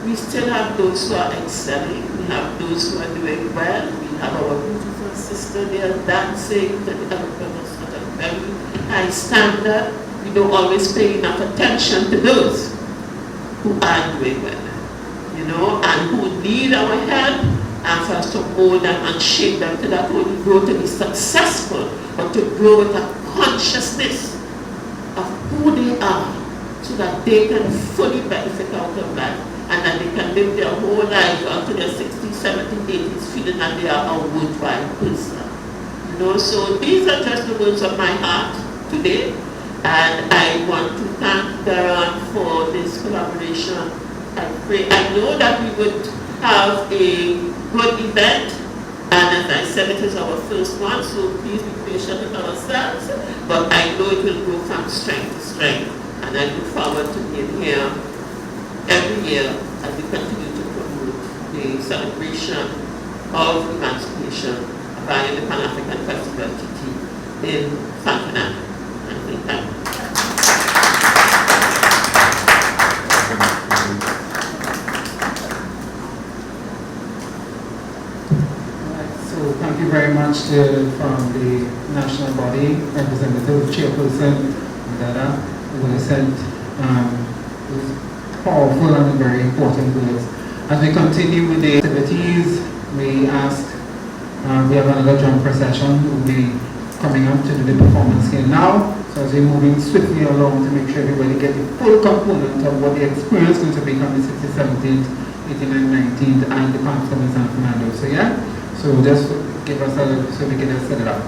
we still have those who are excelling. We have those who are doing well. We have our beautiful sister there dancing to the brothers at a very high standard. We don't always pay enough attention to those who are doing well, and who need our help and for us to mold them and shape them to not only grow to be successful, but to grow with a consciousness of who they are so that they can fully benefit out of life. And that they can live their whole life until their 60s, 70s, 80s, feeling that they are a worthwhile person. So these are just the words of my heart today. And I want to thank Darren for this collaboration. I know that we would have a good event. And as I said, it is our first one, so please be patient with ourselves. But I know it will go from strength to strength. And I look forward to being here every year as we continue to promote the celebration of Emancipation via the Pan-African Festival TT in Frontenac. And thank you. Minister from the national body, Representative Chairperson, Dada, who has sent those powerful and very important words. As we continue with the activities, we ask, we have another drum procession who will be coming up to do the performance here now. So as we're moving swiftly along to make sure everybody get the full component of what the experience is going to be on the 16th, 17th, 18th and 19th and the Palm and San Fernando. So yeah, so just give us a little so we can just set it up.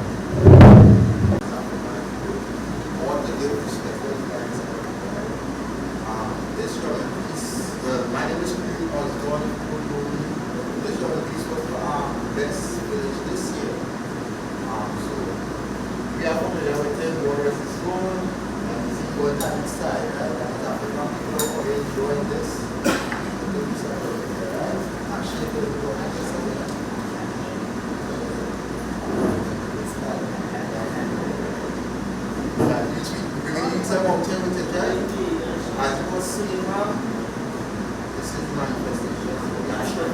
My name is Clifton. I was born in Hollis. This drum and piece was for Best Village this year. So we are familiar with it, Waters is going, and see what time inside, right? And it's African people who are enjoying this. Actually, we're going to get some of that. We're going to use some of them with it, right? As you can see, this is manifestation of the national.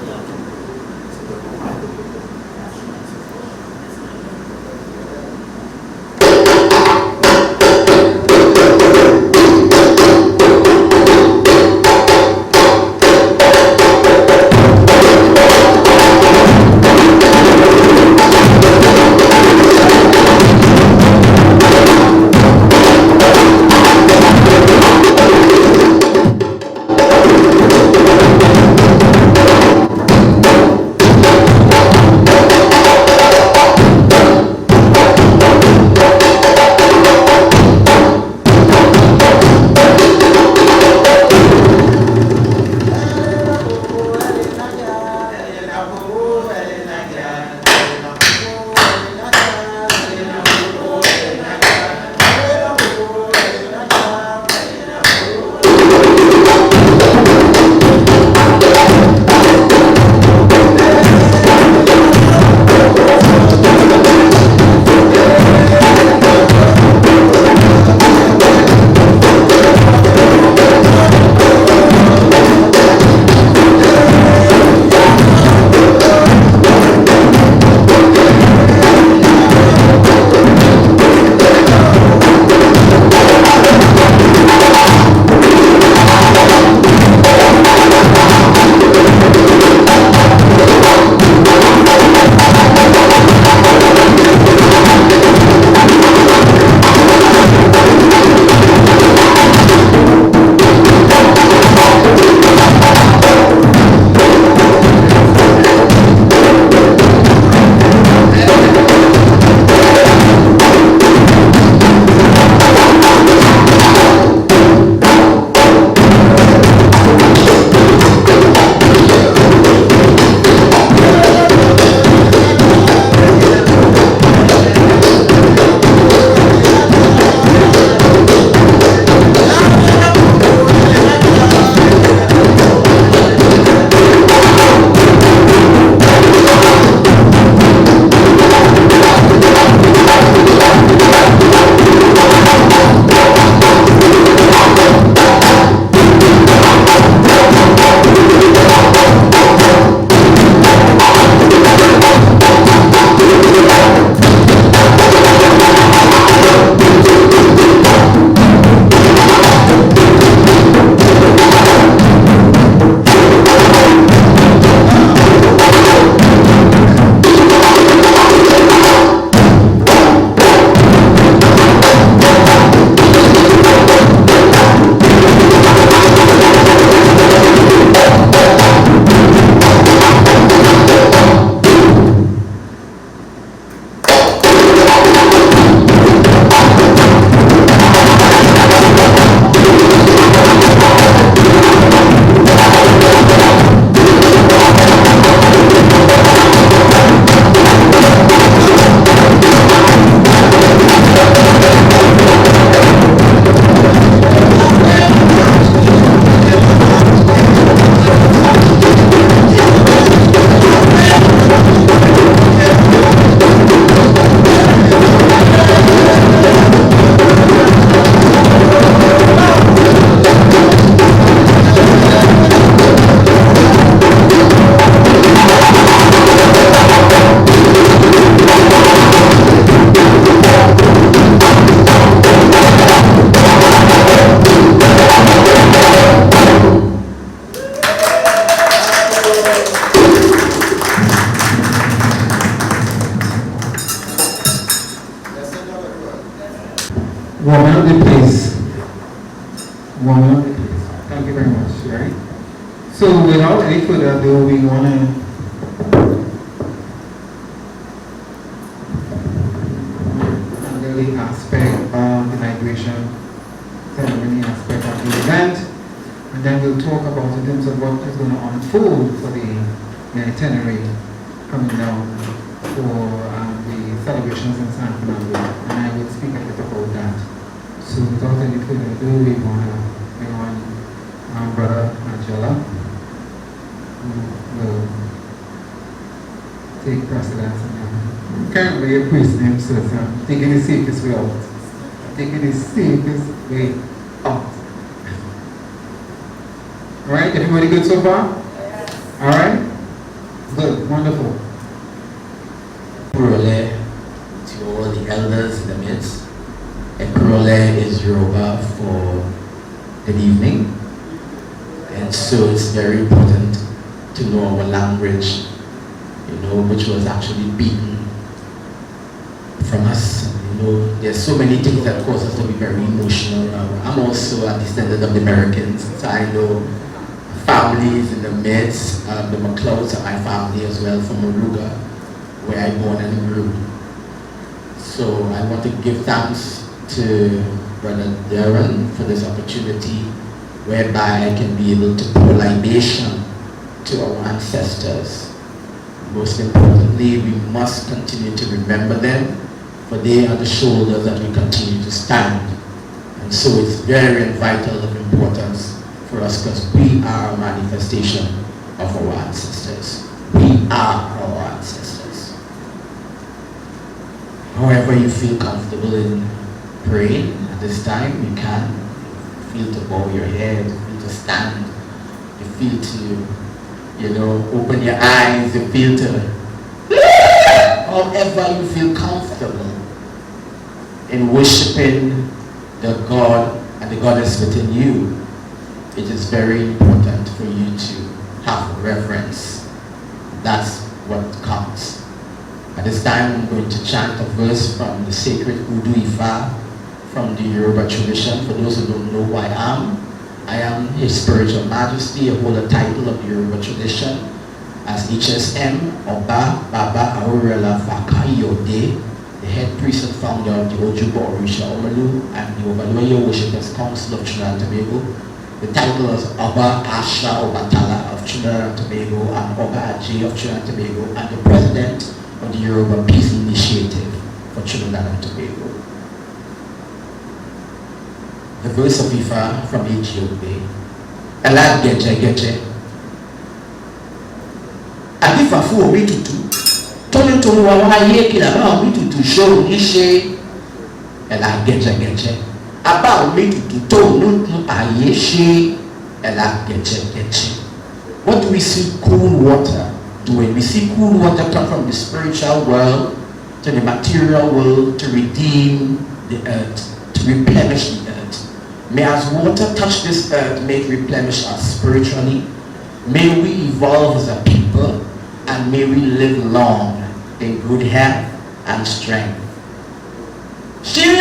Warming up the place. Warming up the place. Thank you very much, right? So without any further ado, we want to the aspect of the migration ceremony aspect of the event, and then we'll talk about in terms of what is going to unfold for the itinerary coming down for the celebrations in San Fernando, and I will speak a bit about that. So without any further ado, we want to bring on Brother Angela, who will take precedence. Can't really a priest name, so I'm taking the safest way out. Taking the safest way out. Alright, everybody good so far? Yes. Alright? Good, wonderful. Kurole to all the elders in the midst. And Kurole is Yoruba for good evening. And so it's very important to know our language, which was actually beaten from us. There's so many things that cause us to be very emotional. I'm also a descendant of the Americans, so I know families in the midst. The McLeods are my family as well, from Moruga, where I born and grew. So I want to give thanks to Brother Darren for this opportunity, whereby I can be able to pour libation to our ancestors. Most importantly, we must continue to remember them, for they are the shoulders that we continue to stand. And so it's very vital of importance for us, because we are a manifestation of our ancestors. We are our ancestors. However you feel comfortable in praying at this time, you can. You feel to bow your head, you feel to stand, you feel to, open your eyes, you feel to, however you feel comfortable in worshiping the God and the Goddess within you. It is very important for you to have reverence. That's what counts. At this time, I'm going to chant a verse from the sacred Udu Ifa from the Yoruba tradition. For those who don't know who I am His Spiritual Majesty. I hold a title of the Yoruba tradition as HSM Oba Baba Aurela Fakayode, the head priest and founder of the Ojubo Orisha Omalu and the Obaloyo Worshippers Council of Trinidad and Tobago. The title is Oba Asha Obatala of Trinidad and Tobago and Oba Aji of Trinidad and Tobago, and the president of the Yoruba Peace Initiative for Trinidad and Tobago. The verse of Ifa from Ethiopia. Ela Geche Geche. Adifa fu omi tutu. Tony to wa wa ye kila ba omi tutu show ni she. Ela Geche Geche. Aba omi tutu to no aye she. Ela Geche Geche. What do we see cool water doing? We see cool water come from the spiritual world to the material world to redeem the earth, to replenish the earth. May as water touch this earth, may it replenish us spiritually. May we evolve as a people, and may we live long in good health and strength. She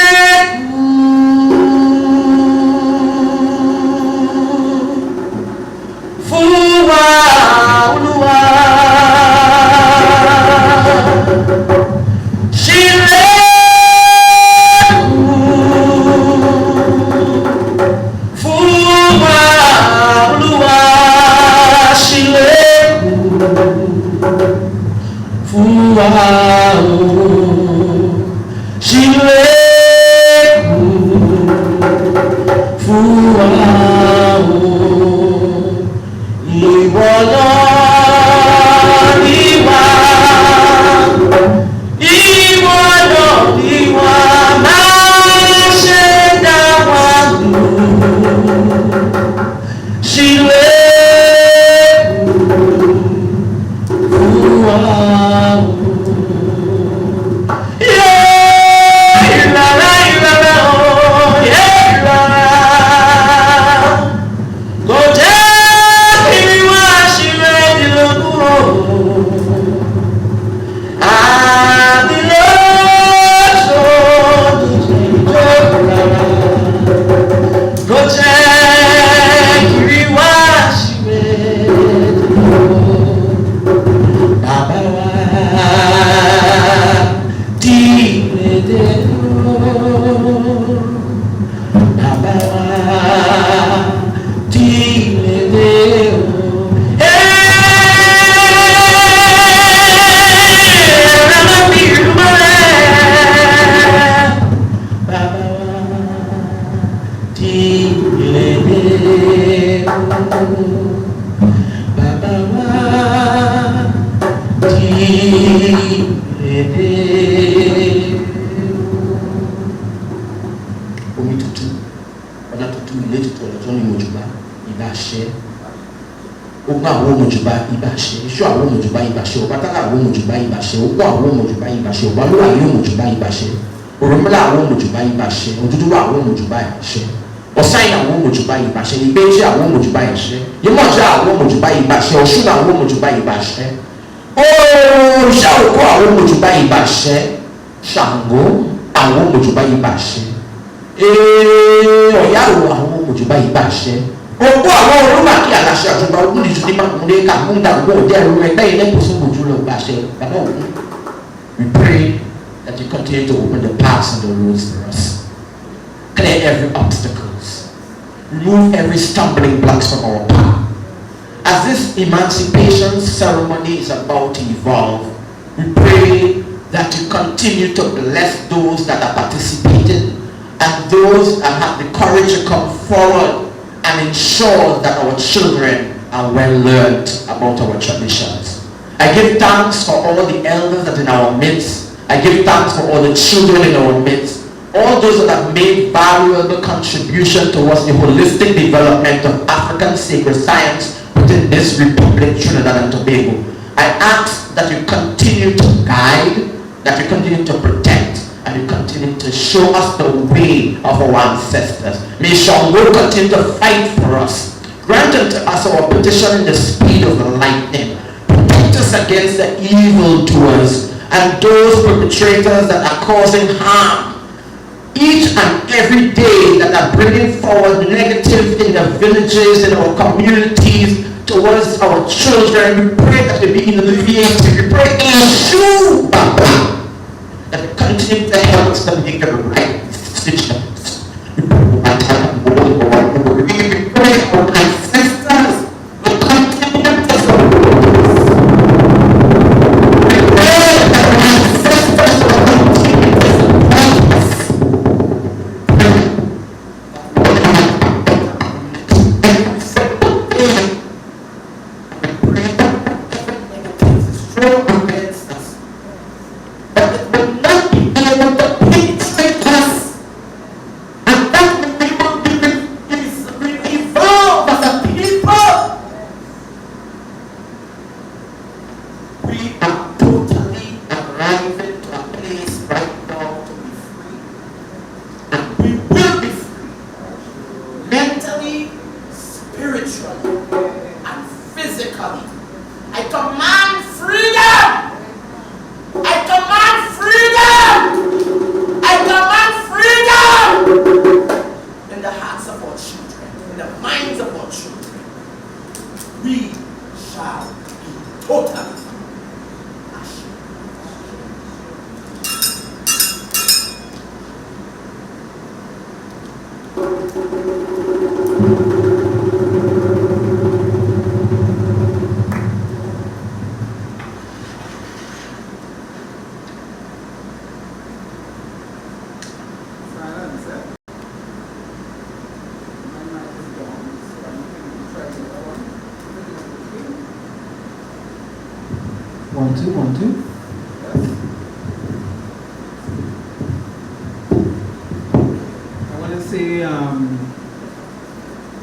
Omi tutu, ọ̀nà tutu ilé tutu ọ̀nà tó ní mojúbá ìbá ṣe. Ogun àwọn mojúbá ìbá ṣe. Iṣu àwọn mojúbá ìbá ṣe. Ọbàtálá àwọn mojúbá ìbá ṣe. Ogun àwọn mojúbá ìbá ṣe. Ọbalúwa yóò mojúbá ìbá ṣe. Òrùnmọ́lá àwọn mojúbá ìbá ṣe. Òdúdúwà àwọn mojúbá ìbá ṣe. Ọ̀sáyìn àwọn mojúbá ìbá ṣe. Ìbéjì àwọn mojúbá ìbá ṣe. Yemọ̀já àwọn mojúbá ìbá ṣe. Ọ̀ṣun àwọn mojúbá ìbá ṣe. Ooo ṣàwòkọ́ àwọn mojúbá ìbá ṣe. Ṣàngó àwọn mojúbá ìbá ṣe. Ọ̀yáwó àwọn mojúbá ìbá ṣe. Òkú àwọn olùmọ̀kí aláṣẹ àjọba ogun ní ìtúndí mákúndé kàmúndà gbọ́ òjẹ́ ẹ̀rọ ẹgbẹ́ ilé ìpòsùn ojú lọ gbà ṣe. Bàbá òun, we pray that you continue to open the paths and the roads for us. Clear every obstacles. Remove every stumbling blocks from our path. As this emancipation ceremony is about to evolve, we pray that you continue to bless those that are participating and those that have the courage to come forward and ensure that our children are well learned about our traditions. I give thanks for all the elders that are in our midst. I give thanks for all the children in our midst. All those that have made valuable contribution towards the holistic development of African sacred science within this Republic, Trinidad and Tobago. I ask that you continue to guide, that you continue to protect, and you continue to show us the way of our ancestors. May Shango continue to fight for us. Grant unto us our petition in the speed of the lightning. Protect us against the evildoers and those perpetrators that are causing harm each and every day, that are bringing forward negative in the villages, in our communities, towards our children. We pray that they be alleviated. We pray issue that we continue to help us to make the right decisions. We pray our ancestors will continue to support us. We pray that our ancestors will continue to support us.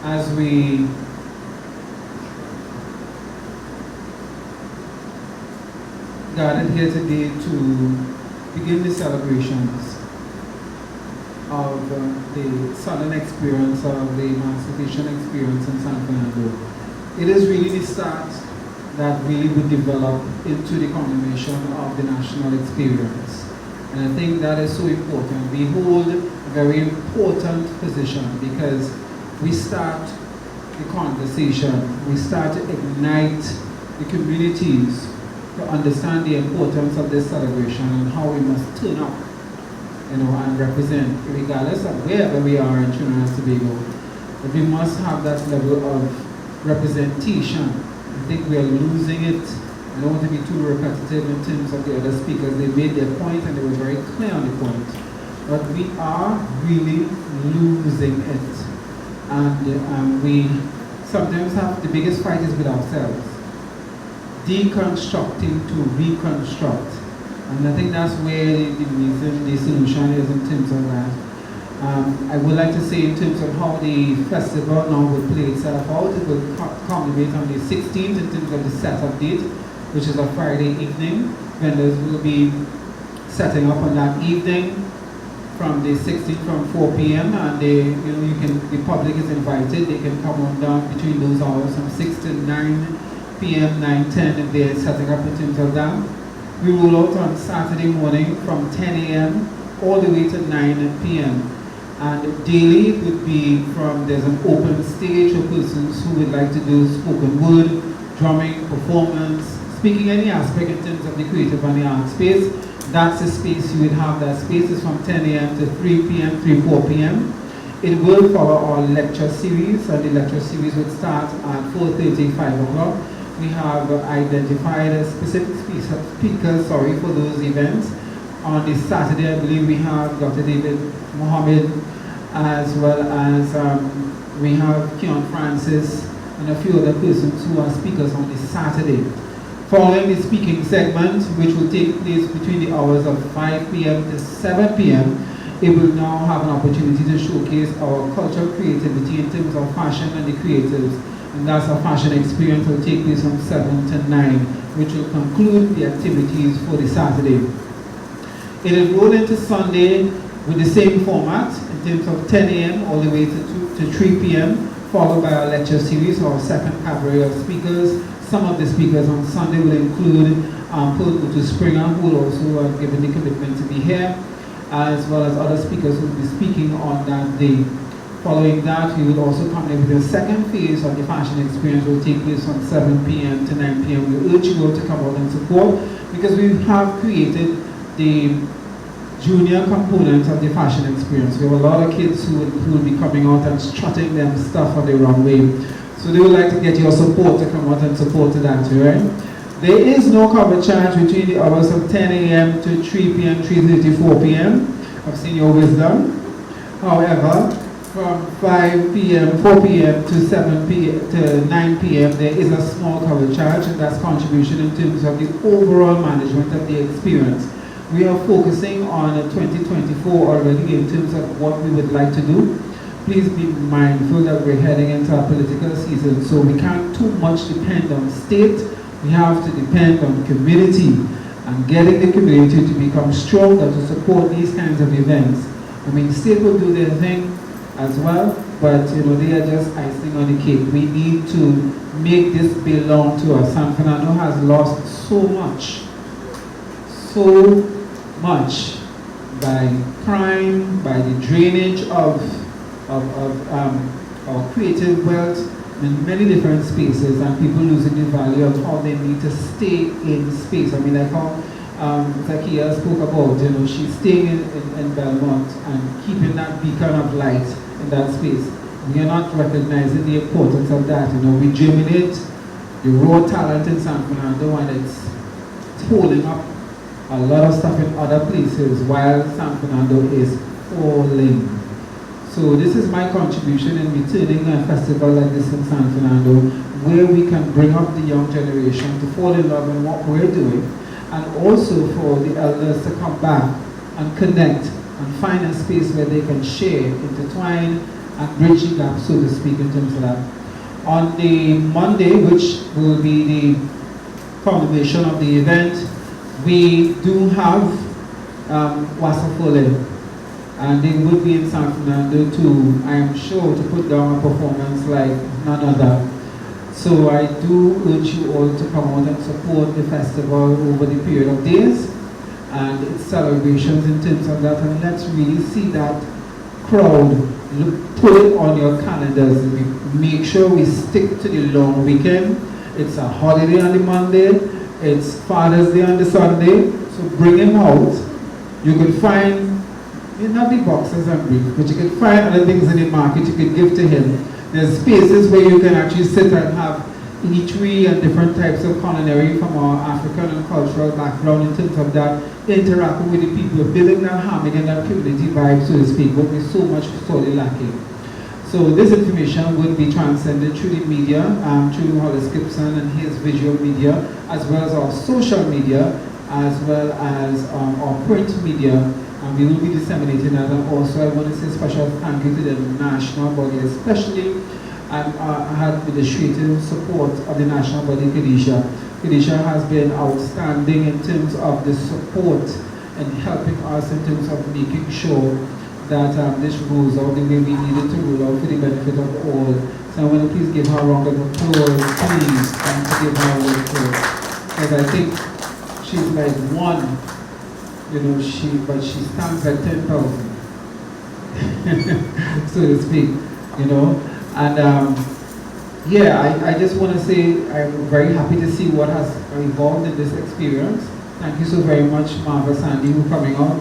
As we gathered here today to begin the celebrations of the Southern experience, of the Emancipation experience in San Fernando, it is really the start that really would develop into the condemnation of the national experience. And I think that is so important. We hold a very important position because we start the conversation, we start to ignite the communities to understand the importance of this celebration and how we must turn up, and represent, regardless of wherever we are in Trinidad and Tobago. But we must have that level of representation. I think we are losing it. I don't want to be too repetitive in terms of the other speakers. They made their point and they were very clear on the point. But we are really losing it. and we sometimes have the biggest fight is with ourselves. Deconstructing to reconstruct. And I think that's where the reason, the solution is in terms of that. I would like to say in terms of how the festival now will play itself out, it will culminate on the 16th in terms of the setup date, which is a Friday evening. Vendors will be setting up on that evening from the 16th from 4 p.m. and the public is invited. They can come on down between those hours from 6 to 9 p.m., 9, 10 if they're setting up in terms of that. We roll out on Saturday morning from 10 a.m. all the way to 9 p.m. And daily it would be there's an open stage for persons who would like to do spoken word, drumming, performance, speaking any aspect in terms of the creative and the art space. That's the space you would have. That space is from 10 a.m. to 3 p.m., 4 p.m. It will follow our lecture series, and the lecture series would start at 4:30, 5 o'clock. We have identified a specific speakers for those events. On this Saturday, I believe we have Dr. David Mohammed, as well as we have Keon Francis and a few other persons who are speakers on this Saturday. Following the speaking segment, which will take place between the hours of 5 p.m. to 7 p.m., it will now have an opportunity to showcase our cultural creativity in terms of fashion and the creatives. And that's a fashion experience that will take place from 7 to 9, which will conclude the activities for the Saturday. It will roll into Sunday with the same format in terms of 10 a.m. all the way to 3 p.m., followed by a lecture series or second category of speakers. Some of the speakers on Sunday will include Paul Utu Springer, who will also have given the commitment to be here, as well as other speakers who will be speaking on that day. Following that, we will also come in with the second phase of the fashion experience, will take place from 7 p.m. to 9 p.m. We urge you all to come out and support, because we have created the junior component of the fashion experience. We have a lot of kids who will be coming out and strutting them stuff on the runway. So they would like to get your support to come out and support that, right? There is no cover charge between the hours of 10 a.m. to 3 p.m., 3:30, 4 p.m. I've seen your wisdom. However, from 5 p.m., 4 p.m. to 7 p.m. to 9 p.m., there is a small cover charge, and that's contribution in terms of the overall management of the experience. We are focusing on 2024 already in terms of what we would like to do. Please be mindful that we're heading into a political season, so we can't too much depend on state. We have to depend on community and getting the community to become stronger to support these kinds of events. I mean, the state will do their thing as well, but they are just icing on the cake. We need to make this belong to us. San Fernando has lost so much by crime, by the drainage of our creative wealth in many different spaces, and people losing the value of how they need to stay in space. I mean, like how Zakia spoke about, she's staying in Belmont and keeping that beacon of light in that space. We are not recognizing the importance of that. We germinate the raw talent in San Fernando, and it's holding up a lot of stuff in other places while San Fernando is falling. So this is my contribution in returning a festival like this in San Fernando, where we can bring up the young generation to fall in love in what we're doing, and also for the elders to come back and connect and find a space where they can share, intertwine, and bridge the gap, so to speak, in terms of that. On the Monday, which will be the culmination of the event, we do have Wasafole, and they would be in San Fernando too, I am sure, to put down a performance like none other. So I do urge you all to come out and support the festival over the period of days and its celebrations in terms of that, and let's really see that crowd. Put it on your calendars. Make sure we stick to the long weekend. It's a holiday on the Monday, it's Father's Day on the Sunday, so bring him out. You can find, not the boxes and briefs, but you can find other things in the market you can give to him. There's spaces where you can actually sit and have eatery and different types of culinary from our African and cultural background in terms of that, interacting with the people, building that harmony and that community vibe, so to speak, but we're so much sorely lacking. So this information would be transcended through the media, through Hollis Clifton and his visual media, as well as our social media, as well as our print media. And we will be disseminating that. And also I want to say special thank you to the national body, especially I had administrative support of the national body, Khadijah. Khadijah has been outstanding in terms of the support and helping us in terms of making sure that this rolls out the way we needed to roll out for the benefit of all. So I want to please give her a round of applause, please, and to give her a round of applause. Because I think she's like one, you know, but she stands like 10,000, so to speak, you know. And yeah, I just want to say I'm very happy to see what has evolved in this experience. Thank you so very much, Marva Sandy, for coming out.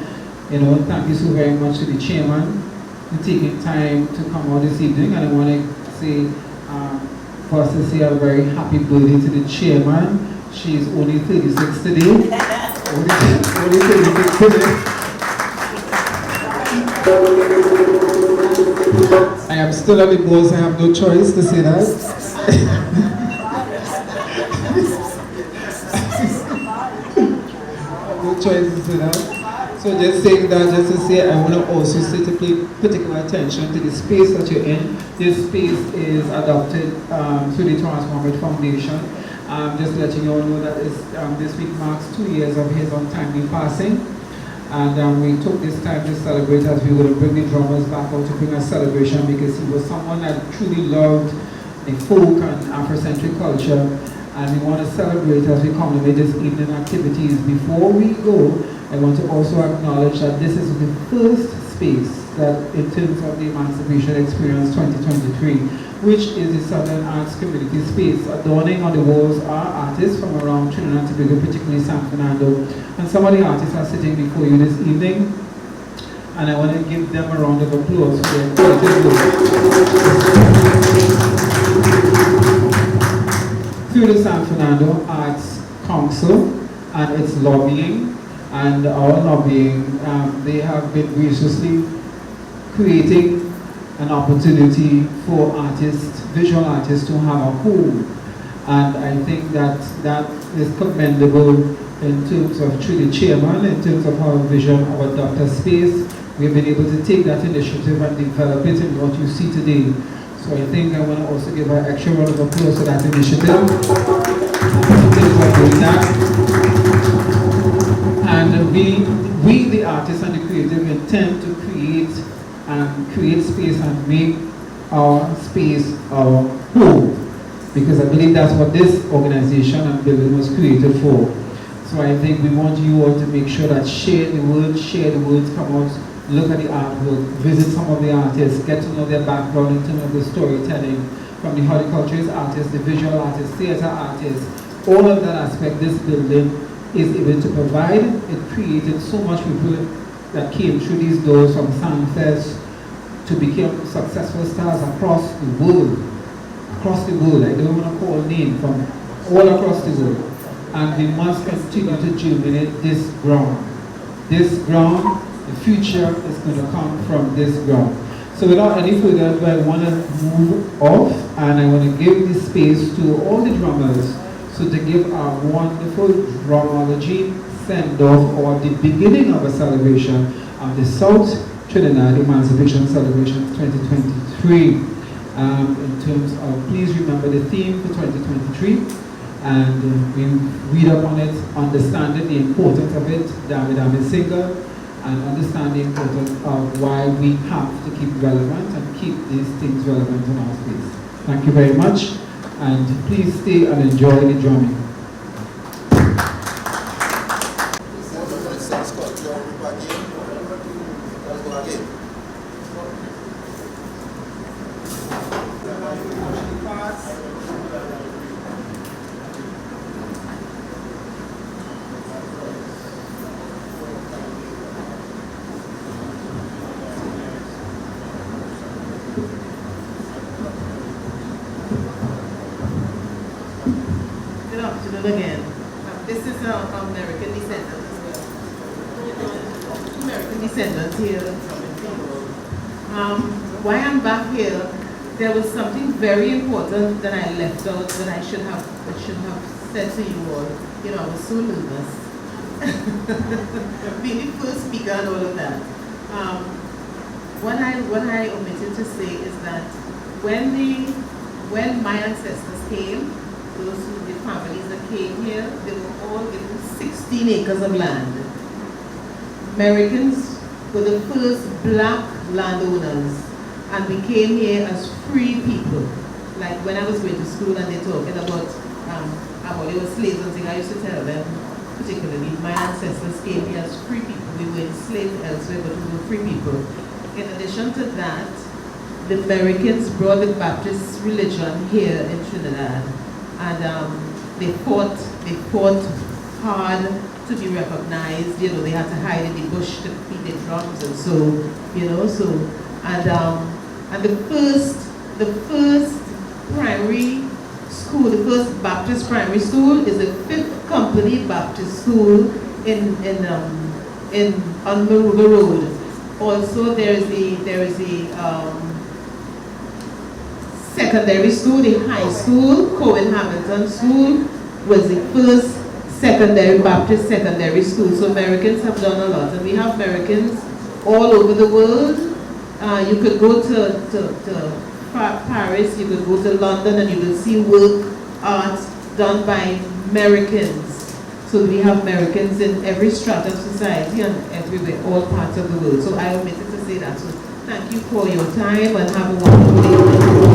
You know, thank you so very much to the chairman for taking time to come out this evening. And I want to say, first to say a very happy birthday to the chairman. She's only 36 today. only 36 today. I am still on the board, so I have no choice to say that. No choice to say that. So just saying that, just to say, I want to also say to pay particular attention to the space that you're in. This space is adopted through the Transformative Foundation. Just letting you all know that this week marks 2 years of his untimely passing. And we took this time to celebrate as we would bring the drummers back out to bring a celebration, because he was someone that truly loved the folk and Afrocentric culture. And we want to celebrate as we commemorate this evening activities. Before we go, I want to also acknowledge that this is the first space that, in terms of the Emancipation Experience 2023, which is the Southern Arts Community Space. Adorning on the walls are artists from around Trinidad and Tobago, particularly San Fernando. And some of the artists are sitting before you this evening. And I want to give them a round of applause for their creative work. Through the San Fernando Arts Council and its lobbying and our lobbying, they have been graciously creating an opportunity for artists, visual artists, to have a home. And I think that is commendable in terms of, through the chairman, in terms of our vision of a doctor space. We've been able to take that initiative and develop it in what you see today. So I think I want to also give an extra round of applause to that initiative. In terms of doing that. And we the artists and the creative, intend to create space and make our space our home, because I believe that's what this organization and building was created for. So I think we want you all to make sure that share the words, come out, look at the artwork, visit some of the artists, get to know their background in terms of the storytelling, from the horticulturist artists, the visual artists, theater artists, all of that aspect this building is able to provide. It created so much people that came through these doors from Sandfest to become successful stars across the world. Across the world, I don't want to call name, from all across the world. And we must continue to jubilate this ground. This ground, the future is going to come from this ground. So without any further ado, I want to move off, and I want to give this space to all the drummers, so to give our wonderful drumology send-off, or the beginning of a celebration of the South Trinidad Emancipation Celebration 2023. In terms of, please remember the theme for 2023, and we read up on it, understanding the importance of it, Dami Singer, and understand the importance of why we have to keep relevant and keep these things relevant in our space. Thank you very much, and please stay and enjoy the drumming. Again, this is American descendants as well. American descendants here. why I'm back here, there was something very important that I left out that I should have said to you all. You know, I was so nervous. Being the first speaker and all of that. What I omitted to say is that when my ancestors came, the families that came here, they were all given 16 acres of land. Americans were the first black landowners, and we came here as free people. Like when I was going to school and they're talking about they were slaves and things, I used to tell them, particularly my ancestors came here as free people. We were enslaved elsewhere, but we were free people. In addition to that, the Americans brought the Baptist religion here in Trinidad, and they fought hard to be recognized. You know, they had to hide in the bush to beat the drums, and so and the first primary school, the first Baptist primary school, is the 5th Company Baptist School on Maruga Road. Also, there is the secondary school, the high school, Cohen Hamilton School, was the first Baptist secondary school. So Americans have done a lot, and we have Americans all over the world. You could go to Paris, you could go to London, and you will see art done by Americans. So we have Americans in every strata of society and everywhere, all parts of the world. So I omitted to say that. So thank you for your time and have a wonderful day.